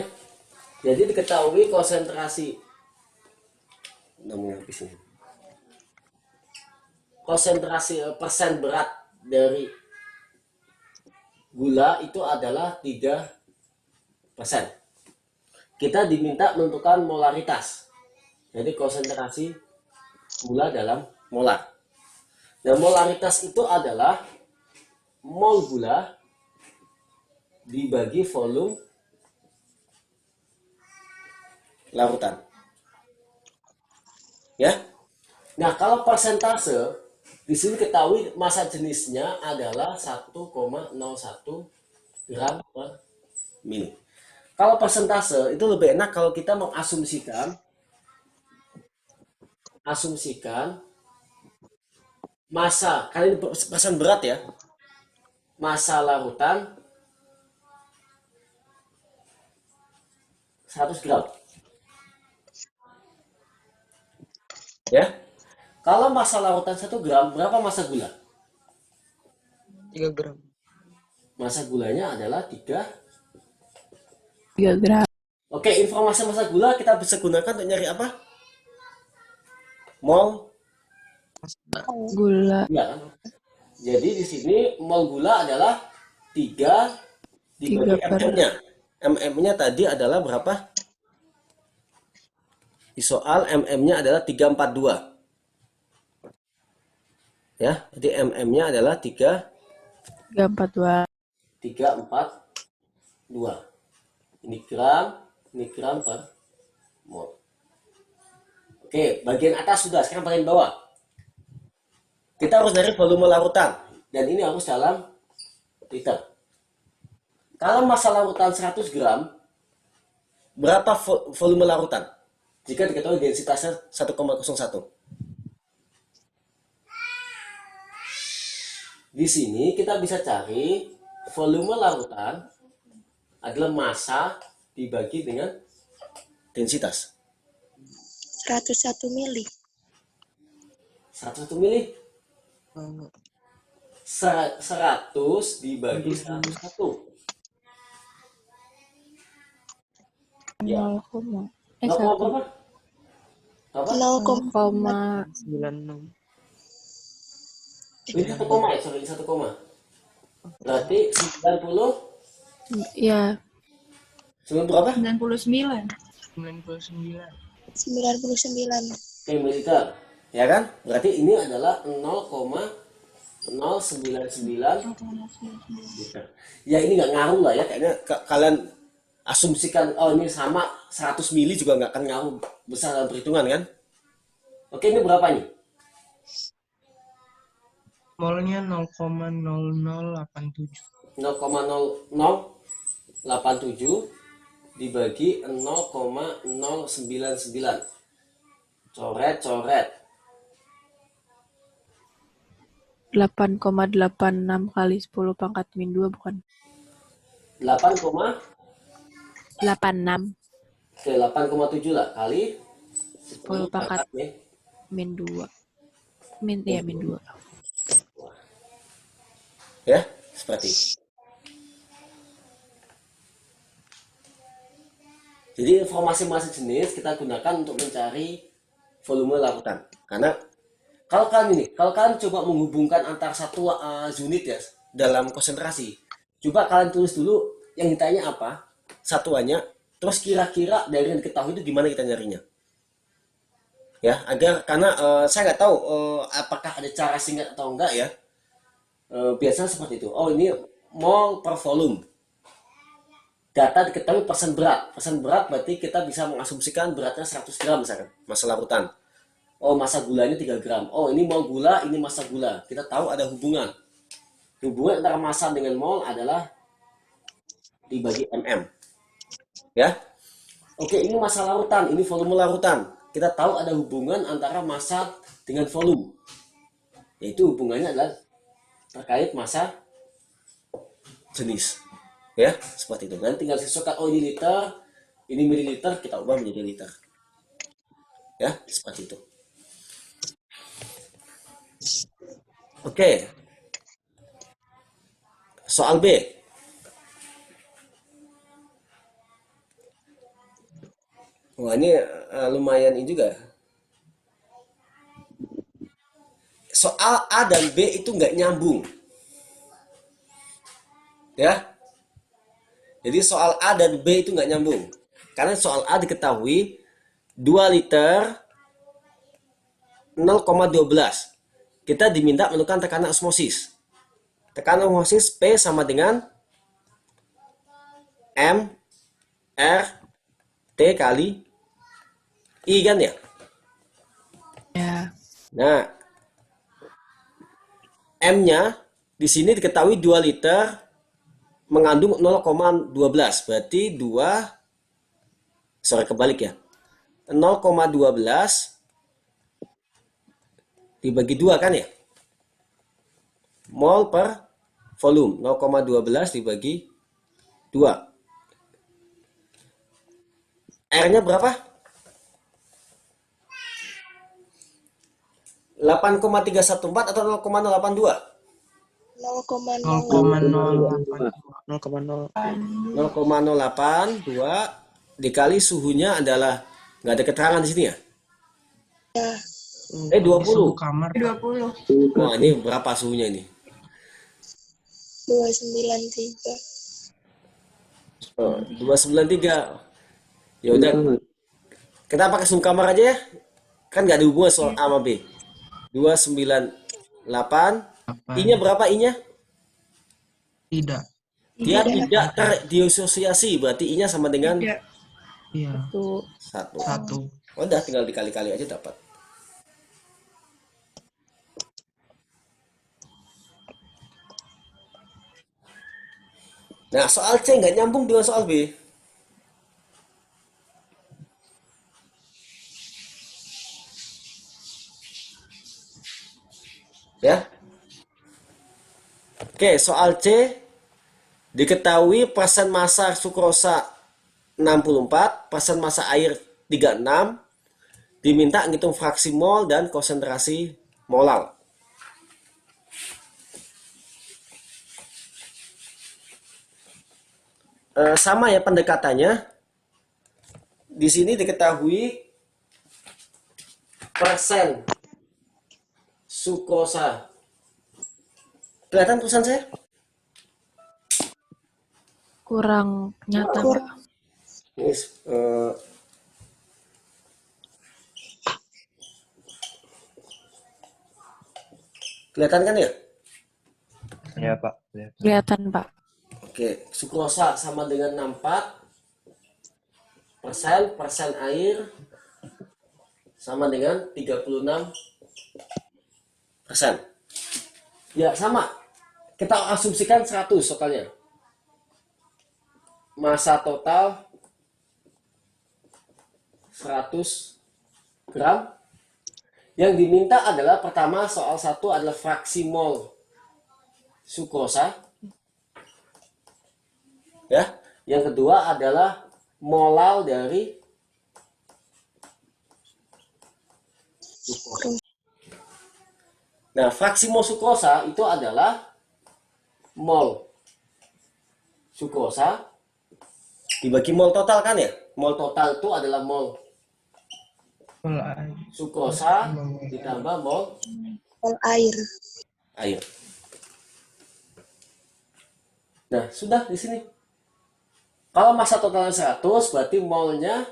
Jadi diketahui konsentrasi namanya habis ini. Konsentrasi persen berat dari gula itu adalah 3%. Kita diminta menentukan molaritas. Jadi konsentrasi gula dalam molar. Nah, molaritas itu adalah mol gula dibagi volume larutan. Ya. Nah, kalau persentase di sini ketahui massa jenisnya adalah 1,01 gram per mili. Kalau persentase itu lebih enak kalau kita mengasumsikan massa, kali ini persen berat ya, massa larutan 100 gram. Ya, kalau massa larutan 1 gram, berapa massa gula? 3 gram. Massa gulanya adalah 3. 3 gram. Oke, informasi massa gula kita bisa gunakan untuk nyari apa? Mol Gula. gula kan? Jadi di sini mol gula adalah 3 dibagi 3 per- mm-nya. Mm-nya tadi adalah berapa? Di soal mm-nya adalah 342. Ya, jadi mm-nya adalah 342. 342. Ini gram per mol. Oke, bagian atas sudah, sekarang bagian bawah. Kita harus dari volume larutan, dan ini harus dalam liter. Kalau massa larutan 100 gram, berapa volume larutan? Jika diketahui densitasnya 1,01. Di sini kita bisa cari volume larutan adalah massa dibagi dengan densitas. 101 mili. 101 mili. Enggak. 100 dibagi 101. Ya. 0, 0, berapa? Berapa? 0,96. 96. Ini 1 koma ya, sorry 1 koma. Berarti 90 Ya, berapa? 99. 99. 99. Mililiter. Ya kan? Berarti ini adalah 0,099 liter. Ya ini nggak ngaruh lah ya, kayaknya kalian asumsikan oh ini sama 100 mili juga nggak akan ngaruh besar dalam perhitungan kan? Oke, ini berapa nih? Molnya 0,0087. 0,0087 dibagi 0,099. Coret. 8,86 kali 10 pangkat min 2 bukan? 8, 86 ke 8,7 lah kali 10 pangkat min 2. Min 2. Ya, seperti itu. Jadi informasi masing jenis kita gunakan untuk mencari volume larutan. Karena kalau kalian coba menghubungkan antara satu unit ya dalam konsentrasi, coba kalian tulis dulu yang ditanya apa, satuannya, terus kira-kira dari yang diketahui itu gimana kita nyarinya. Ya, karena saya nggak tahu apakah ada cara singkat atau enggak ya. Biasanya seperti itu. Oh, ini mol per volume. Data diketahui persen berat. Persen berat berarti kita bisa mengasumsikan beratnya 100 gram misalkan, massa larutan. Oh, massa gulanya 3 gram. Oh, ini mol gula, ini massa gula. Kita tahu ada hubungan. Hubungan antara massa dengan mol adalah dibagi mm. Ya. Oke, ini massa larutan, ini volume larutan. Kita tahu ada hubungan antara massa dengan volume. Yaitu hubungannya adalah terkait massa jenis. Ya, seperti itu. Nanti tinggal sesuaikan, oh ini liter, ini mililiter, kita ubah menjadi liter. Ya, seperti itu. Oke. Soal B. Wah, ini lumayan ini juga. Soal A dan B itu nggak nyambung. Ya. Jadi soal A dan B itu nggak nyambung. Karena soal A diketahui 2 liter 0,12. Kita diminta menentukan tekanan osmosis. Tekanan osmosis P sama dengan M R T kali I kan ya? Ya. Nah, M-nya di sini diketahui 2 liter mengandung 0,12, berarti 2 kebalik ya. 0,12 dibagi 2 kan ya? Mol per volume 0,12 dibagi 2. R-nya berapa? 8,314 atau 0,082? 0,082. 0,082 dikali suhunya adalah nggak ada keterangan di sini ya? Ya, 20. Suhu kamar. 20. Wah, ini berapa suhunya ini? 293. Oh, 293. Ya udah. Kita pakai suhu kamar aja ya. Kan nggak ada hubungan soal A sama B. 298. I-nya berapa I-nya? Tidak. Dia tidak terdisosiasi, berarti I-nya sama dengan Tidak. Iya. 1. 1. Udah tinggal dikali-kali aja dapat. Nah, soal C nggak nyambung dengan soal B. Ya. Oke, soal C diketahui persen massa sukrosa 64, persen massa air 36, diminta ngitung fraksi mol dan konsentrasi molal. Sama ya pendekatannya. Di sini diketahui persen sukrosa Kelihatan tulisan saya? Kurang nyata, Pak. Kurang. Ini, kelihatan kan ya? Iya, Pak. Lihat. Kelihatan, Pak. Oke, sukrosa sama dengan 64%, persen air sama dengan 36%. Ya, sama. Kita asumsikan 100 soalnya. Masa total 100 gram. Yang diminta adalah pertama soal 1 adalah fraksi mol sukrosa. Ya. Yang kedua adalah molal dari sukrosa. Nah, fraksi mol sukrosa itu adalah mol sukrosa dibagi mol total kan ya? Mol total itu adalah mol Mol air. sukrosa ditambah mol Mol air. air. Nah, sudah di sini. Kalau massa totalnya 100, berarti molnya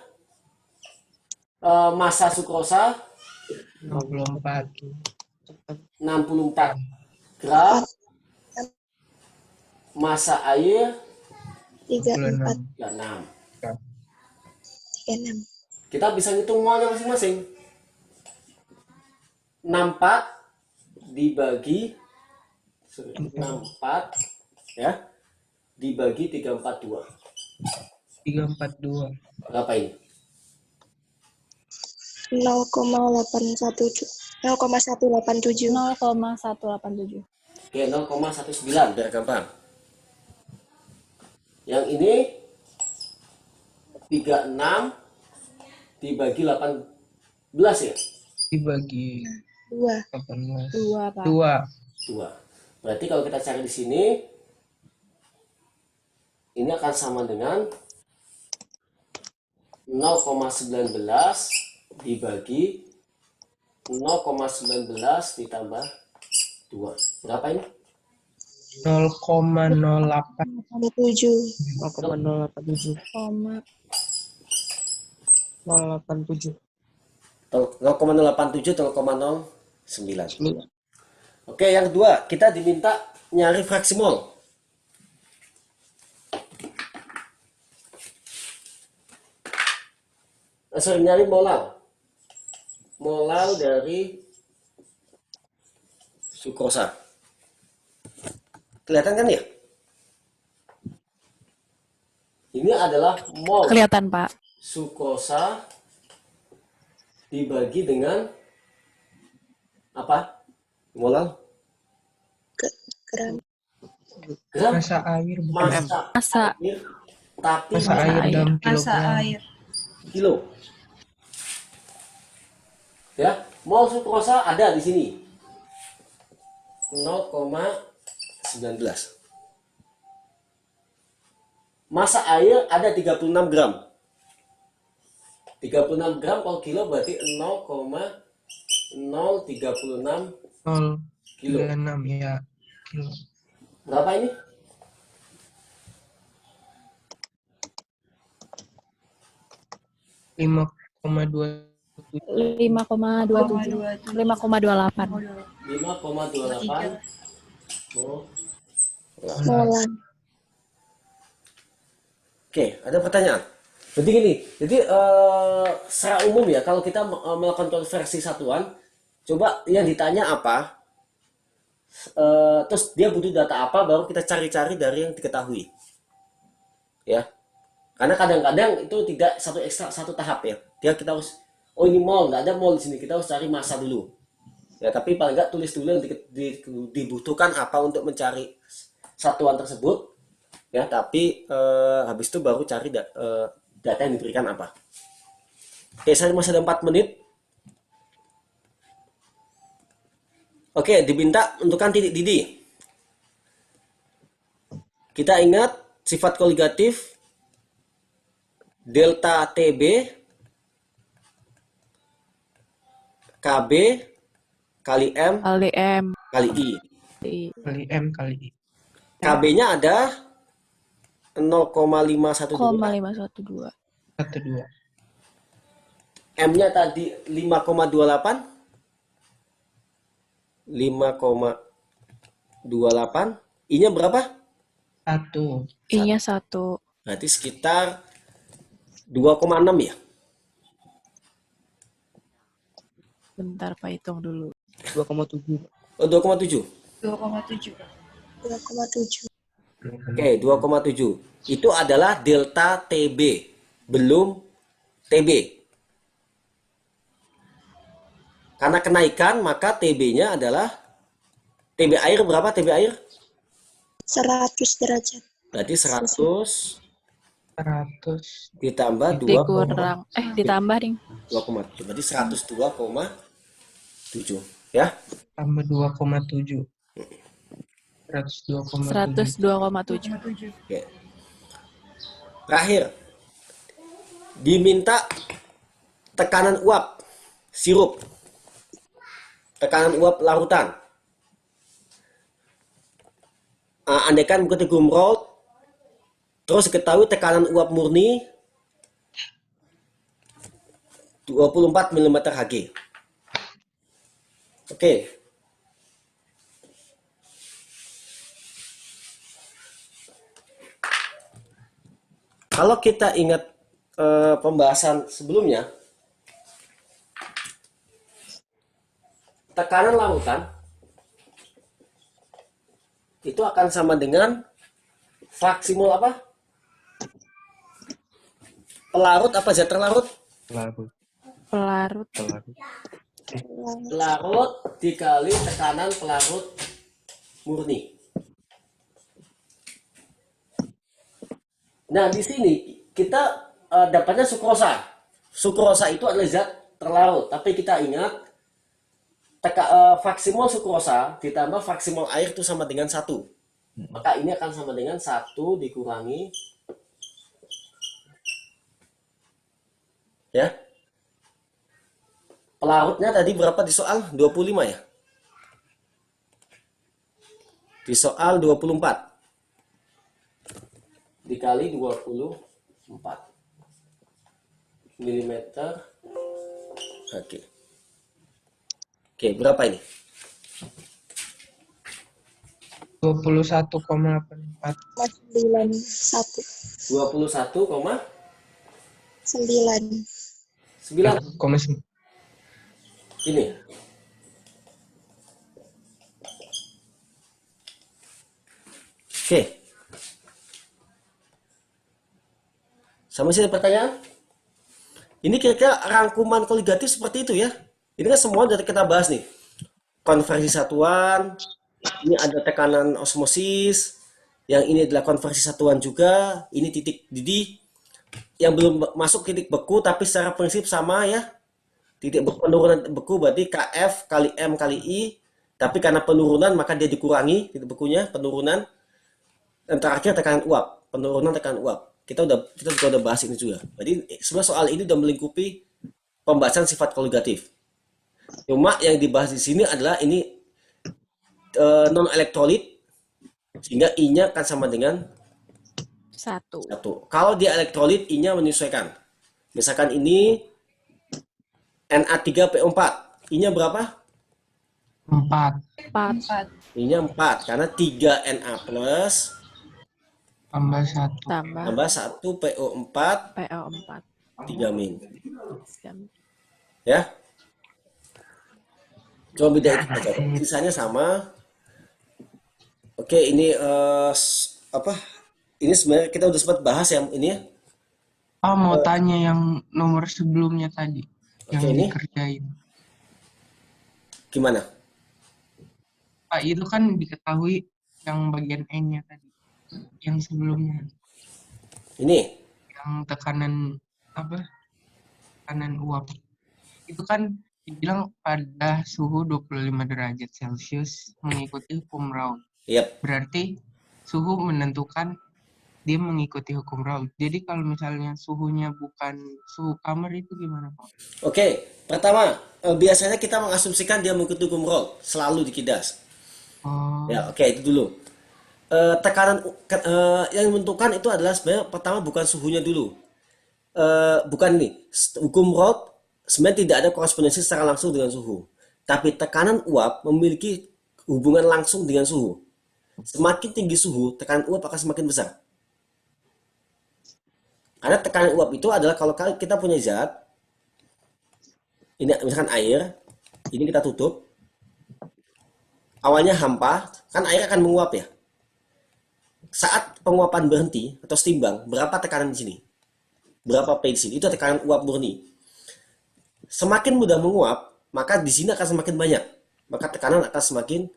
massa sukrosa 64. 64 gram, massa air 34, 36. 36. Kita bisa ngitung molnya masing-masing. 64 dibagi 64 ya, dibagi 342. 342. Berapa ini? 0,187. 0,187. 0,187. Oke, 0,19 biar gampang. Yang ini 36 dibagi 18 ya? Dibagi 2. 18. 2, Pak. 2. 2. Berarti kalau kita cari di sini, ini akan sama dengan 0,19 dibagi 0,19 ditambah 2. Berapa ini? 0,08. 7. 0,087. 087. 0,087 atau 0,09. Oke, yang kedua, kita diminta nyari fraksi mol. Nyari molal. Molal dari sukrosa. Kelihatan kan ya? Ini adalah mol Kelihatan, Pak. sukrosa dibagi dengan apa? Molal? Gram. Gram? Massa air bukan M. Massa air, tapi Massa air dalam Massa kilogram. air. kilo. Ya, mol sukrosa ada di sini. 0,19. Massa air ada 36 gram. 36 gram kalau kilo berarti 0,036 kilo. 0,36 ya kilo. Berapa ini? Lima 5,2. 5,27. 5,28. 5,28. Oh. Molar. Oke, ada pertanyaan. Jadi gini, secara umum ya, kalau kita melakukan konversi satuan, coba yang ditanya apa, terus dia butuh data apa, baru kita cari-cari dari yang diketahui. Ya, karena kadang-kadang itu tidak satu tahap ya. Kita harus, oh ini mol, nggak ada mol di sini, kita harus cari massa dulu. Ya, tapi paling nggak tulis dulu yang dibutuhkan apa untuk mencari satuan tersebut. Ya, tapi habis itu baru cari data yang diberikan apa. Oke, saya masih ada 4 menit. Oke, diminta untukkan titik didih. Kita ingat sifat koligatif delta TB KB kali M LDM. kali I. Kali M kali I. KB-nya ada 0,512. 0,512. 12. M-nya tadi 5,28. 5,28. I-nya berapa? 1. I-nya 1. Berarti sekitar 2,6 ya? Bentar, Pak, hitung dulu. 2,7. Oh, 2,7. 2,7. 2,7. Oke, 2,7. Itu adalah delta TB, belum TB. Karena kenaikan, maka TB-nya adalah TB air berapa? TB air? 100 derajat. Berarti 100 100. ditambah 2,7. Dikurang, ditambah, Ding. 2,7. Berarti 102,7. Ya. Tambah 2,7. 102,7. 102,7. 7. Oke. Terakhir. Diminta tekanan uap sirup. Tekanan uap larutan. Andaikan mengikuti Gumrold, terus ketahui tekanan uap murni 24 mm Hg. Oke. Kalau kita ingat pembahasan sebelumnya, tekanan larutan itu akan sama dengan fraksi mol apa? Pelarut apa zat terlarut? Pelarut. Pelarut. Pelarut. Pelarut dikali tekanan pelarut murni. Nah, di sini kita dapatnya sukrosa. Sukrosa itu adalah zat terlarut, tapi kita ingat fraksi mol sukrosa ditambah fraksi mol air itu sama dengan 1. Maka ini akan sama dengan 1 dikurangi ya. Pelarutnya tadi berapa di soal? 25 ya? Di soal 24. Dikali 24 milimeter. Oke. Oke, berapa ini? 21,84. 91. 21,9. 9. Ini. Oke. Sama sih pertanyaan? Ini kira-kira rangkuman koligatif seperti itu ya. Ini kan semua sudah kita bahas nih. Konversi satuan, ini ada tekanan osmosis, yang ini adalah konversi satuan juga, ini titik didih, yang belum masuk titik beku tapi secara prinsip sama ya. Titik penurunan beku berarti KF kali M kali I, tapi karena penurunan maka dia dikurangi titik bekunya, penurunan. Dan terakhir tekanan uap, penurunan tekanan uap. Kita juga udah bahas ini juga. Jadi sebenarnya soal ini udah melingkupi pembahasan sifat koligatif. Cuma yang dibahas di sini adalah ini non elektrolit, sehingga I-nya akan sama dengan 1. 1. Kalau dia elektrolit, I-nya menyesuaikan. Misalkan ini Na3PO4, I-nya berapa? 4. 4. I-nya 4 karena 3 Na plus Tambah 1. Tambah tambah 1 PO4 PO4. 3 min. Ya. Cuma beda itu aja. Sisanya sama. Oke, ini apa? Ini sebenarnya kita udah sempat bahas yang ini ya. Mau tanya yang nomor sebelumnya tadi. Yang Oke, ini? dikerjain. Gimana? Pak, itu kan diketahui yang bagian N-nya tadi. Yang sebelumnya. Ini. Yang tekanan apa? Tekanan uap. Itu kan dibilang pada suhu 25 derajat Celcius mengikuti hukum Raoult. Yap. Berarti suhu menentukan dia mengikuti hukum Raoult. Jadi kalau misalnya suhunya bukan suhu kamar itu gimana, Pak? Oke, pertama, biasanya kita mengasumsikan dia mengikuti hukum Raoult, selalu di Kidas. Oh, Ya, oke, itu dulu. Yang menentukan itu adalah sebenarnya pertama bukan suhunya dulu. Bukan nih, hukum Roth sebenarnya tidak ada korespondensi secara langsung dengan suhu. Tapi tekanan uap memiliki hubungan langsung dengan suhu. Semakin tinggi suhu, tekanan uap akan semakin besar. Karena tekanan uap itu adalah kalau kita punya zat, ini misalkan air, ini kita tutup, awalnya hampa, kan air akan menguap ya. Saat penguapan berhenti atau setimbang, berapa tekanan di sini? Berapa P di sini? Itu tekanan uap murni. Semakin mudah menguap, maka di sini akan semakin banyak. Maka tekanan akan semakin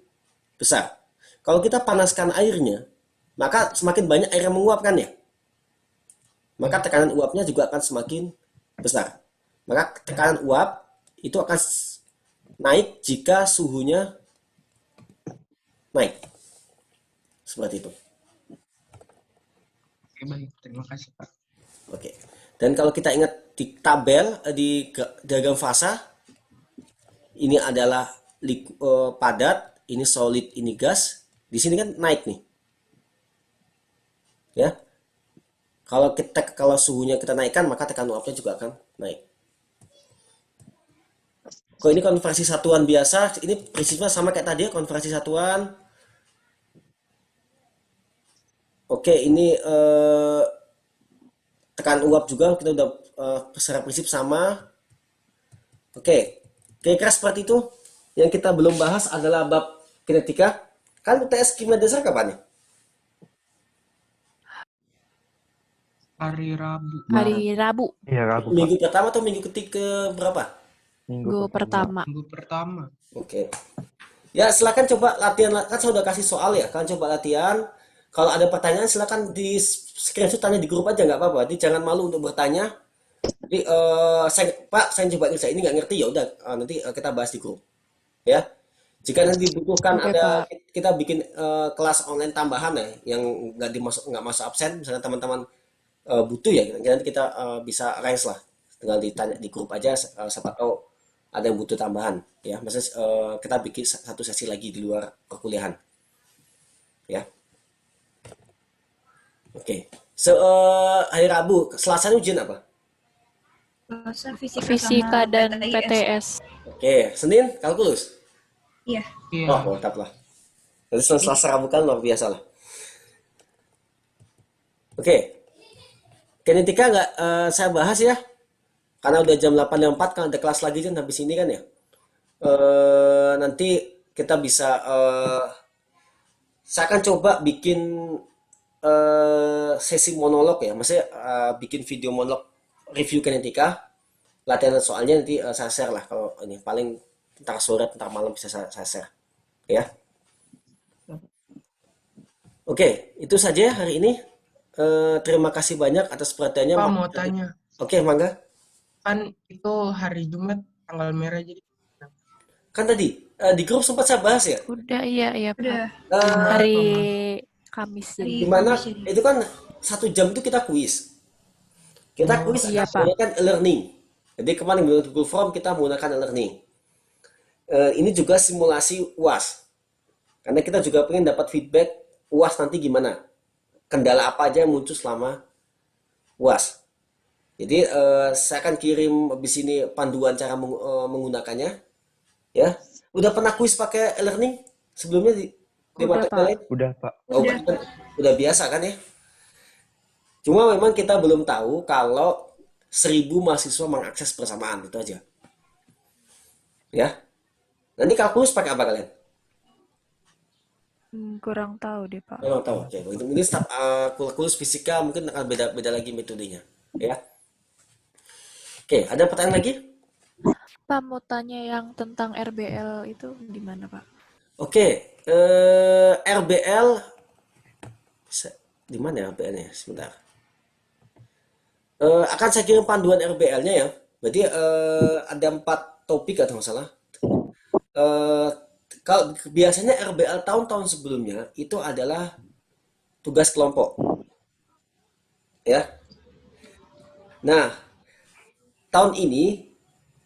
besar. Kalau kita panaskan airnya, maka semakin banyak air yang menguapkan ya. Maka tekanan uapnya juga akan semakin besar. Maka tekanan uap itu akan naik jika suhunya naik. Seperti itu. oke, baik. Terima kasih, Pak. Oke. Dan kalau kita ingat di tabel di diagram fasa, ini adalah padat, ini solid, ini gas. Di sini kan naik nih. Ya. Kalau suhunya kita naikkan, maka tekanan uapnya juga akan naik. Kalau ini konversi satuan biasa, ini prinsipnya sama kayak tadi ya, konversi satuan. Oke, ini tekanan uap juga kita udah secara prinsip sama. Oke, kira-kira seperti itu. Yang kita belum bahas adalah bab kinetika. Kan UTS kimia dasar kapan nih? Hari Rabu. Hari Rabu, Iya, Rabu, Pak. Minggu pertama atau minggu ketiga berapa? minggu pertama. Minggu pertama. Oke. Ya, silakan coba latihan. Kan saya udah kasih soal ya. Kalian coba latihan. Kalau ada pertanyaan silakan di screenshot, tanya di grup aja, nggak apa-apa. Jadi jangan malu untuk bertanya. Jadi Pak, saya coba ini nggak ngerti ya udah nanti kita bahas di grup. Ya. Jika nanti dibutuhkan Oke, ada Pak. kita bikin kelas online tambahan ya yang nggak masuk absen, misalnya teman-teman butuh ya, nanti kita bisa arrange lah. Tinggal ditanya di grup aja, siapa tahu ada yang butuh tambahan ya. Maksudnya kita bikin satu sesi lagi di luar perkuliahan. Ya. Oke. Hari Rabu, Selasa ini ujian apa? Selasa fisika, Fisika sama dan PTIS. PTS. Oke, Senin kalkulus. Iya. Iya. Oh, mantap lah. Nanti Selasa Rabu kan luar biasa lah. Oke. Kinetika nggak saya bahas ya. Karena udah jam 8.04 kan ada kelas lagi kan habis ini kan ya. Nanti kita bisa saya akan coba bikin sesi monolog ya. Maksudnya bikin video monolog review kinetika. Latihan soalnya nanti saya share lah kalau ini paling ntar sore ntar malam bisa saya share ya. Oke, itu saja hari ini. Terima kasih banyak atas perhatiannya. Pak mau tanya, Oke, mangga. kan itu hari Jumat tanggal merah jadi Kan tadi di grup sempat saya bahas ya. Udah, iya, Pak. Udah. Hari Kamis jadi. Dimana itu kan 1 jam itu kita kuis. Kita kuis Iya, Pak. menggunakan e-learning. Jadi kemarin di Google Form kita menggunakan e-learning. Ini juga simulasi UAS. Karena kita juga pengen dapat feedback UAS nanti gimana. Kendala apa aja yang muncul selama UAS. Jadi saya akan kirim habis ini panduan cara menggunakannya. Ya, udah pernah kuis pakai e-learning sebelumnya di Udah, mata Pak. lain? Udah, Pak. Oh, udah biasa kan ya? Cuma memang kita belum tahu kalau 1.000 mahasiswa mengakses bersamaan, itu aja. Ya. Nanti kalkulus pakai apa kalian? Kurang tahu deh, Pak. Memang tahu. Oke, ini kalkulus fisika mungkin akan beda lagi metodenya, ya. Oke, ada pertanyaan lagi? Pak mau tanya yang tentang RBL itu gimana, Pak? Oke, RBL di mana ya RBL-nya? Sebentar. Akan saya kirim panduan RBL-nya ya. Berarti ada 4 topik atau masalah. Kalau biasanya RBL tahun-tahun sebelumnya itu adalah tugas kelompok. Ya. Nah, tahun ini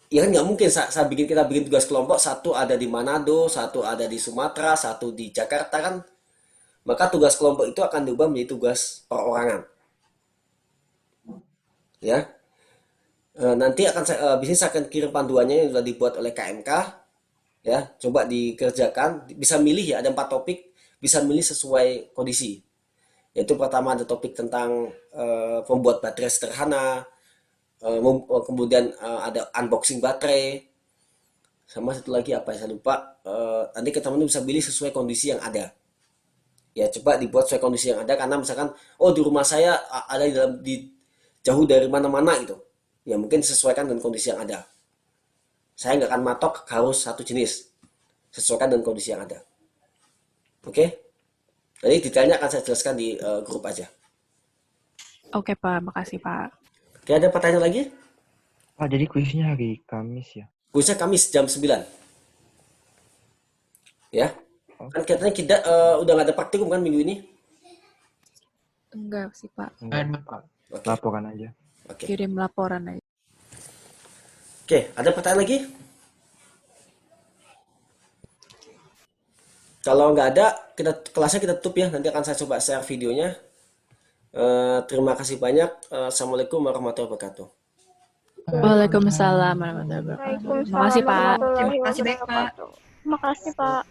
Ya kan nggak mungkin kita bikin tugas kelompok, satu ada di Manado, satu ada di Sumatera, satu di Jakarta kan. Maka tugas kelompok itu akan diubah menjadi tugas perorangan. Ya. Nanti bisnis akan kirim panduannya yang sudah dibuat oleh KMK. Ya, coba dikerjakan. Bisa milih ya, ada 4 topik, bisa milih sesuai kondisi. Yaitu pertama ada topik tentang membuat baterai sederhana, kemudian ada unboxing baterai, sama satu lagi apa ya saya lupa. Nanti teman-teman bisa pilih sesuai kondisi yang ada. Ya coba dibuat sesuai kondisi yang ada, karena misalkan di rumah saya ada di jauh dari mana-mana gitu. Ya mungkin disesuaikan dengan kondisi yang ada. Saya nggak akan matok harus satu jenis, sesuaikan dengan kondisi yang ada. Oke? Jadi detailnya akan saya jelaskan di grup aja. Oke, Pak. Makasih, Pak. Oke, ada pertanyaan lagi? Pak, jadi kuisnya hari Kamis ya? Kuisnya Kamis jam 9. Ya. Kan katanya kita udah nggak ada praktikum kan minggu ini? Enggak sih, Pak. Enggak, Pak. Oke. Laporan aja. Oke. Kirim laporan aja. Oke, ada pertanyaan lagi? Kalau nggak ada, kelasnya kita tutup ya. Nanti akan saya coba share videonya. Terima kasih banyak. Assalamualaikum warahmatullahi wabarakatuh. Waalaikumsalam warahmatullahi wabarakatuh. Makasih, Pak. Terima kasih banyak, Pak. Terima kasih, Pak.